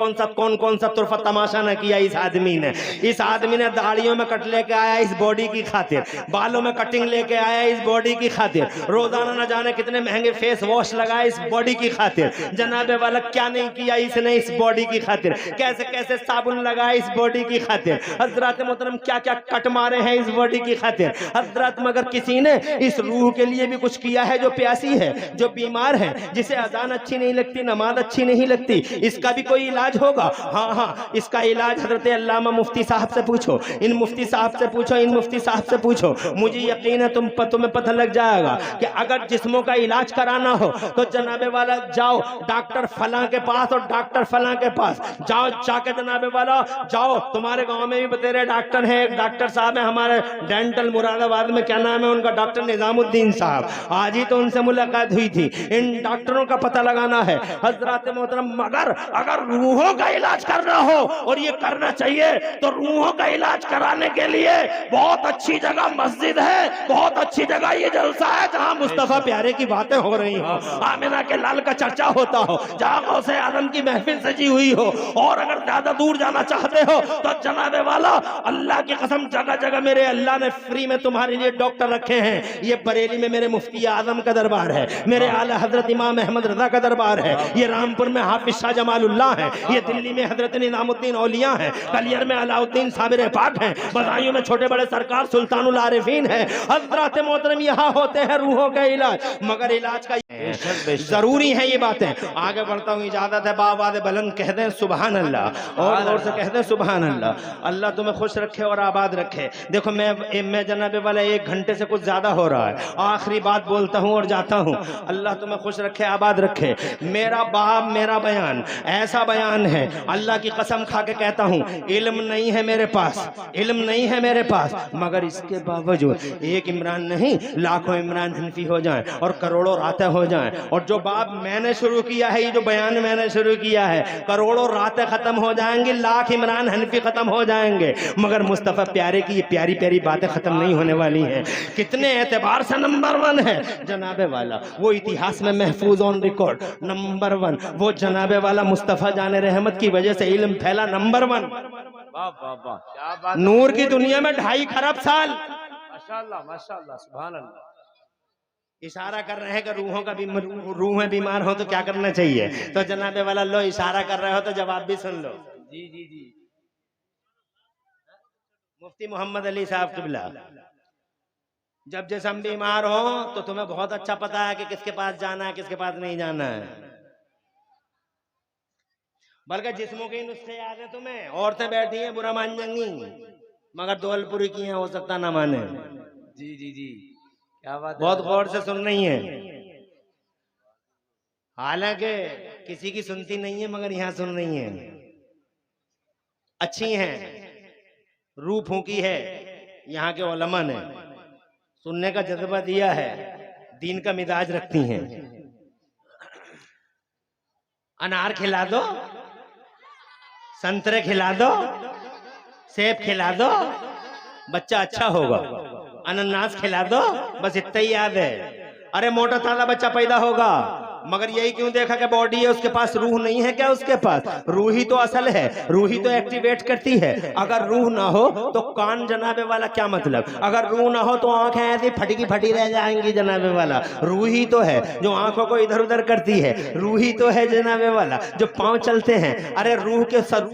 कौन सा तुरफा तमाशा न किया इस आदमी ने। इस आदमी ने दाढ़ियों में कट लेके आया इस बॉडी की खातिर, बालों में कटिंग लेके आया इस बॉडी की खातिर, रोजाना न जाने कितने महंगे फेस वॉश लगाए इस बॉडी की खातिर। जनाबे वाला क्या नहीं किया इसने इस बॉडी की खातिर, कैसे कैसे साबुन लगाए इस बॉडी की खातिर। हजरत मोहतरम क्या क्या कट मारे हैं इस बॉडी की खातिर। हजरत मगर किसी ने इस रूह के लिए भी कुछ किया है जो प्यासी है, जो बीमार है, जिसे अजान अच्छी नहीं लगती, नमाज अच्छी नहीं लगती, इसका भी कोई इलाज होगा? हाँ हाँ, इसका इलाज हजरत अल्लामा मुफ्ती साहब से पूछो, इन मुफ्ती साहब से पूछो, इन मुफ्ती साहब से पूछो। मुझे यकीन है तुम्हें पता लग जाएगा कि अगर जिस्मों का इलाज कराना हो तो जनाबे वाला जाओ डॉक्टर फलां के पास और डॉक्टर फलां के पास जाओ, जाके जनाबे वाला जाओ। तुम्हारे गांव में भी बतेरे डॉक्टर हैं, एक डॉक्टर साहब है हमारे डेंटल मुरादाबाद में, क्या नाम है उनका, डॉक्टर निजामुद्दीन साहब। आज ही तो उनसे मुलाकात हुई थी। इन डॉक्टरों का पता लगाना है हजरत मोहतरम। मगर अगर रूहों का इलाज करना हो, और ये करना चाहिए, तो रूहों का इलाज कराने के लिए बहुत अच्छी जगह मस्जिद है, बहुत अच्छी जगह ये जलसा है जहां मुस्तफा प्यारे की बातें हो रही हो, आमिना के लाल का चर्चा होता हो, जहां गौसे आदम की महफिल सजी हुई हो। और अगर ज्यादा दूर जाना चाहते हो तो जनाबे वाला अल्लाह की कसम जगह जगह मेरे अल्लाह ने फ्री में तुम्हारे लिए डॉक्टर रखे हैं। ये बरेली में मेरे मुफ्ती आजम का दरबार है, मेरे आला हजरत इमाम अहमद रजा का दरबार है, ये रामपुर में हाफिज शाह जमालुल्लाह है, ये दिल्ली में हजरत निजामुद्दीन औलिया है, कलियर में अलाउद्दीन साबिर पाक है, बदायूं में छोटे बड़े सरकार सुल्तानुल आरिफीन है। हजरत मोहतरम यहाँ होते हैं रूहों का इलाज, मगर इलाज का जरूरी है ये बातें। आगे बढ़ता हूँ, इजाजत है, बाबाद बुलंद कह दें सुभान अल्लाह, और से कह दें सुभान अल्लाह। अल्लाह तुम्हें खुश रखे और आबाद रखे। देखो मैं जनाबे वाला 1 घंटे से कुछ ज्यादा हो रहा है, आखिरी बात बोलता हूँ और जाता हूँ। अल्लाह तुम्हें खुश रखे, आबाद रखे। मेरा बाप मेरा बयान ऐसा बयान है, अल्लाह की कसम खा के कहता हूँ, इल्म नहीं है मेरे पास, इल्म नहीं है मेरे पास, मगर इसके बावजूद एक इमरान नहीं लाखों इमरान हनफी हो जाएं और करोड़ों रातें हो जाएं। और जो बाप मैंने शुरू किया है, ये जो बयान मैंने शुरू किया है, करोड़ों रातें खत्म हो जाएंगी, लाख इमरान हनफी खत्म हो जाएंगे, मगर मुस्तफा प्यारे की ये प्यारी प्यारी बातें खत्म नहीं होने वाली हैं। कितने एतबार से नंबर 1 है जनाबे वाला, वो इतिहास में महफूज ऑन रिकॉर्ड नंबर 1, वो जनाबे वाला मुस्तफा जाने रहमत की वजह से इल्म फैला नंबर 1। वाह वाह वाह, क्या बात। नूर की दुनिया में 2.5 खरब साल, माशाल्लाह माशाल्लाह, सुभान अल्लाह। इशारा कर रहे हैं कि रूहों का भी रूहें बीमार हो तो क्या करना चाहिए। तो जनाबे वाला लो इशारा कर रहे हो तो जवाब भी सुन लो। जी जी जी, मुफ्ती मोहम्मद अली साहब किबला जब जैसे हम बीमार हो तो तुम्हें बहुत अच्छा पता है कि किसके पास जाना है, किसके पास नहीं जाना है। बल्कि जिस्मों के नुस्खे याद है तुम्हें? औरतें बैठी हैं बुरा मान जाएंगी, मगर दौलपुरी की हैं, हो सकता ना माने। जी जी जी, क्या बात है। बहुत गौर से सुन रही है, हालांकि किसी की सुनती नहीं है, मगर यहाँ सुन रही है। अच्छी हैं, रूह फूकी है, यहाँ के उलमा ने सुनने का जज्बा दिया है, दीन का मिजाज रखती हैं। अनार खिला दो, संतरे खिला दो, सेब खिला दो, बच्चा अच्छा होगा। अनानास खिला दो, बस इतना ही याद है। अरे मोटा ताजा बच्चा पैदा होगा, मगर यही क्यों देखा कि बॉडी है, उसके पास रूह नहीं है क्या? उसके पास रूह ही तो असल है, रूह ही तो एक्टिवेट करती है। अगर रूह ना हो तो कान जनाबे वाला क्या मतलब? अगर रूह ना हो तो आंखें ऐसी फटी फटी रह जाएंगी जनाबे वाला। रूह ही तो है जो आंखों को इधर उधर करती है, रूह ही तो है जनाबे वाला जो पांव चलते हैं। अरे रूह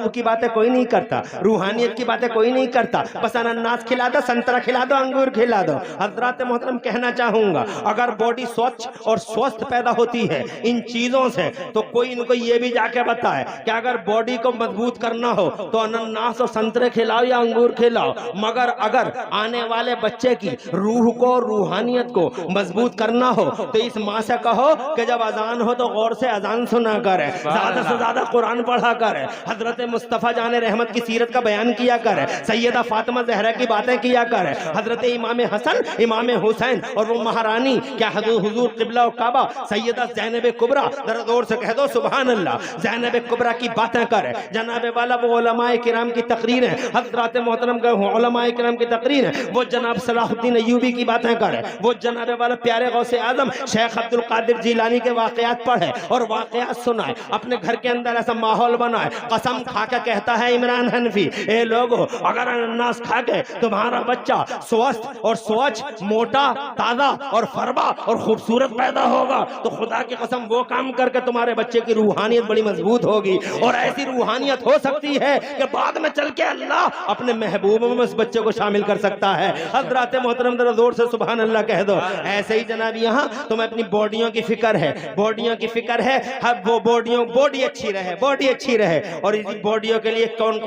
की बातें कोई नहीं करता, रूहानियत की बातें कोई नहीं करता। बस अनानास खिला दो, संतरा खिला दो, अंगूर खिला दो। हजरात मोहतरम कहना चाहूंगा, अगर बॉडी स्वच्छ और स्वस्थ पैदा होती है इन चीजों से, तो कोई इनको ये भी जाके बताए कि अगर बॉडी को मजबूत करना हो तो अनानास और संतरे खिलाओ या अंगूर खिलाओ, मगर अगर आने वाले बच्चे की रूह को, रूहानियत को मजबूत करना हो तो इस माँ से कहो कि जब अजान हो तो गौर से अजान सुना करे, ज्यादा से ज्यादा कुरान पढ़ा करे, हजरत मुस्तफा जाने रहमत की सीरत का बयान किया करे, सैयदा फातिमा ज़हरा की बातें किया करे, हजरत इमाम हसन, इमाम हुसैन और वो महारानी क्या हुजूर क़िबला और काबा सैयदा ज़ैनब कुबरा, जरा जोर से कह दो सुभान अल्लाह, ज़ैनब कुबरा की बातें करे। जनाबे वाला वो उलमाए किराम की तकरीर है, हजरत मोहतरम के उलमाए किराम की तकरीर है, वो जनाब सलाहुद्दीन अय्यूबी की बातें करे, वो जनाबे वाला प्यारे गौसे आजम शेख अब्दुल कादिर जिलानी के वाकयात पढ़े और वाकयात सुनाए, अपने घर के अंदर ऐसा माहौल बनाए। कसम खा के कहता है इमरान हनफी, ए लोगो अगर अनानास खा के तुम्हारा बच्चा स्वस्थ और स्वच्छ, मोटा, ताजा और फरबा और खूबसूरत पैदा होगा तो खुदा की कसम वो काम करके तुम्हारे बच्चे की रूहानियत बड़ी मजबूत होगी, और ऐसी रूहानियत हो सकती है कि बाद में चल के अल्लाह अपने महबूब में उस बच्चे को शामिल कर सकता है। हजरात मोहतरम जरा जोर से सुभान अल्लाह कह दो। ऐसे ही जनाब यहाँ तुम्हें अपनी बॉडियों की फिक्र है, बॉडियों की फिक्र है, हर वो बॉडी अच्छी रहे, बॉडी अच्छी रहे। और इसी बॉडियों के लिए कौन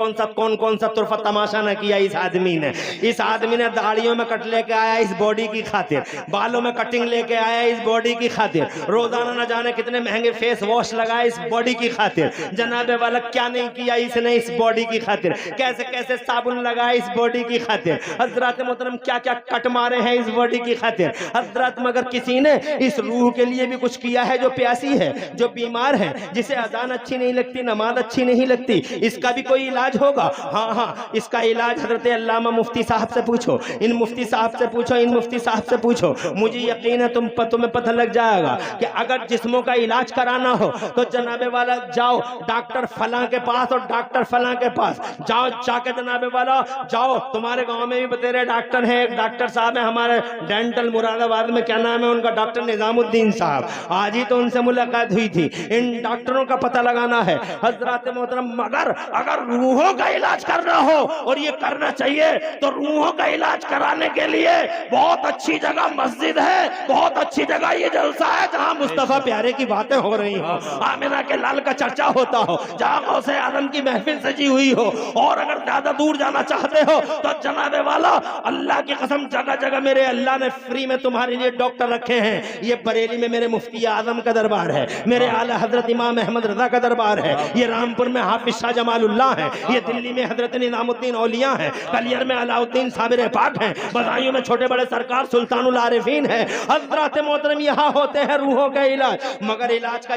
कौन सा तुरफा तमाशा न किया इस आदमी ने। इस आदमी ने दाढ़ियों में कट लेके आया इस बॉडी की खातिर, बालों में कटिंग लेके आया इस बॉडी की खातिर, रोजाना न जाने कितने महंगे फेस वॉश लगाए इस बॉडी की खातिर। जनाबे वाला क्या नहीं किया इसने इस बॉडी की खातिर, कैसे कैसे साबुन लगाए इस बॉडी की खातिर। हजरत मोहतरम क्या क्या कट मारे हैं इस बॉडी की खातिर। हजरत मगर किसी ने इस रूह के लिए भी कुछ किया है जो प्यासी है, जो बीमार है, जिसे अजान अच्छी नहीं लगती, नमाज अच्छी नहीं लगती, इसका भी कोई इलाज होगा? हाँ हाँ, इसका इलाज हजरत अल्लामा मुफ्ती साहब से पूछो, इन मुफ्ती साहब से पूछो, इन मुफ्ती साहब से पूछो। मुझे यकीन है तुम्हें पता लग जाएगा कि अगर जिस्मों का इलाज कराना हो तो जनाबे वाला जाओ डॉक्टर फलां के पास और डॉक्टर फलां के पास जाओ, जाके जनाबे वाला जाओ। तुम्हारे गांव में भी बतेरे डॉक्टर हैं, एक डॉक्टर साहब है हमारे डेंटल मुरादाबाद में, क्या नाम है उनका, डॉक्टर निजामुद्दीन साहब। आज ही तो उनसे मुलाकात हुई थी। इन डॉक्टरों का पता लगाना है हजरत मोहतरम। मगर अगर रूहों का इलाज करना हो, और ये करना चाहिए, तो रूहों का इलाज कराने के लिए बहुत अच्छी जगह मस्जिद है, बहुत अच्छी जगह ये जलसा है जहाँ मुस्तफा प्यारे की बातें हो रही हो, आमिना के लाल का चर्चा होता हो, जहाँ गौसे आदम की महफिल सजी हुई हो। और अगर ज्यादा दूर जाना चाहते हो तो जनाबे वाला अल्लाह की कसम जगह जगह मेरे अल्लाह ने फ्री में तुम्हारे लिए डॉक्टर रखे हैं। ये बरेली में मेरे मुफ्ती आजम का दरबार है, मेरे आला हजरत इमाम अहमद रजा का दरबार है, ये रामपुर में हाफिज शाह जमालुल्लाह है, ये दिल्ली में हजरत निजामुद्दीन औलिया है, कलियर में अलाउद्दीन साबिर पाक है, बदायूं में छोटे बड़े सरकार सुल्तानुल आरिफीन है। हजरत मोहतरम यहाँ होते हैं रूहों का इलाज, मगर इलाज का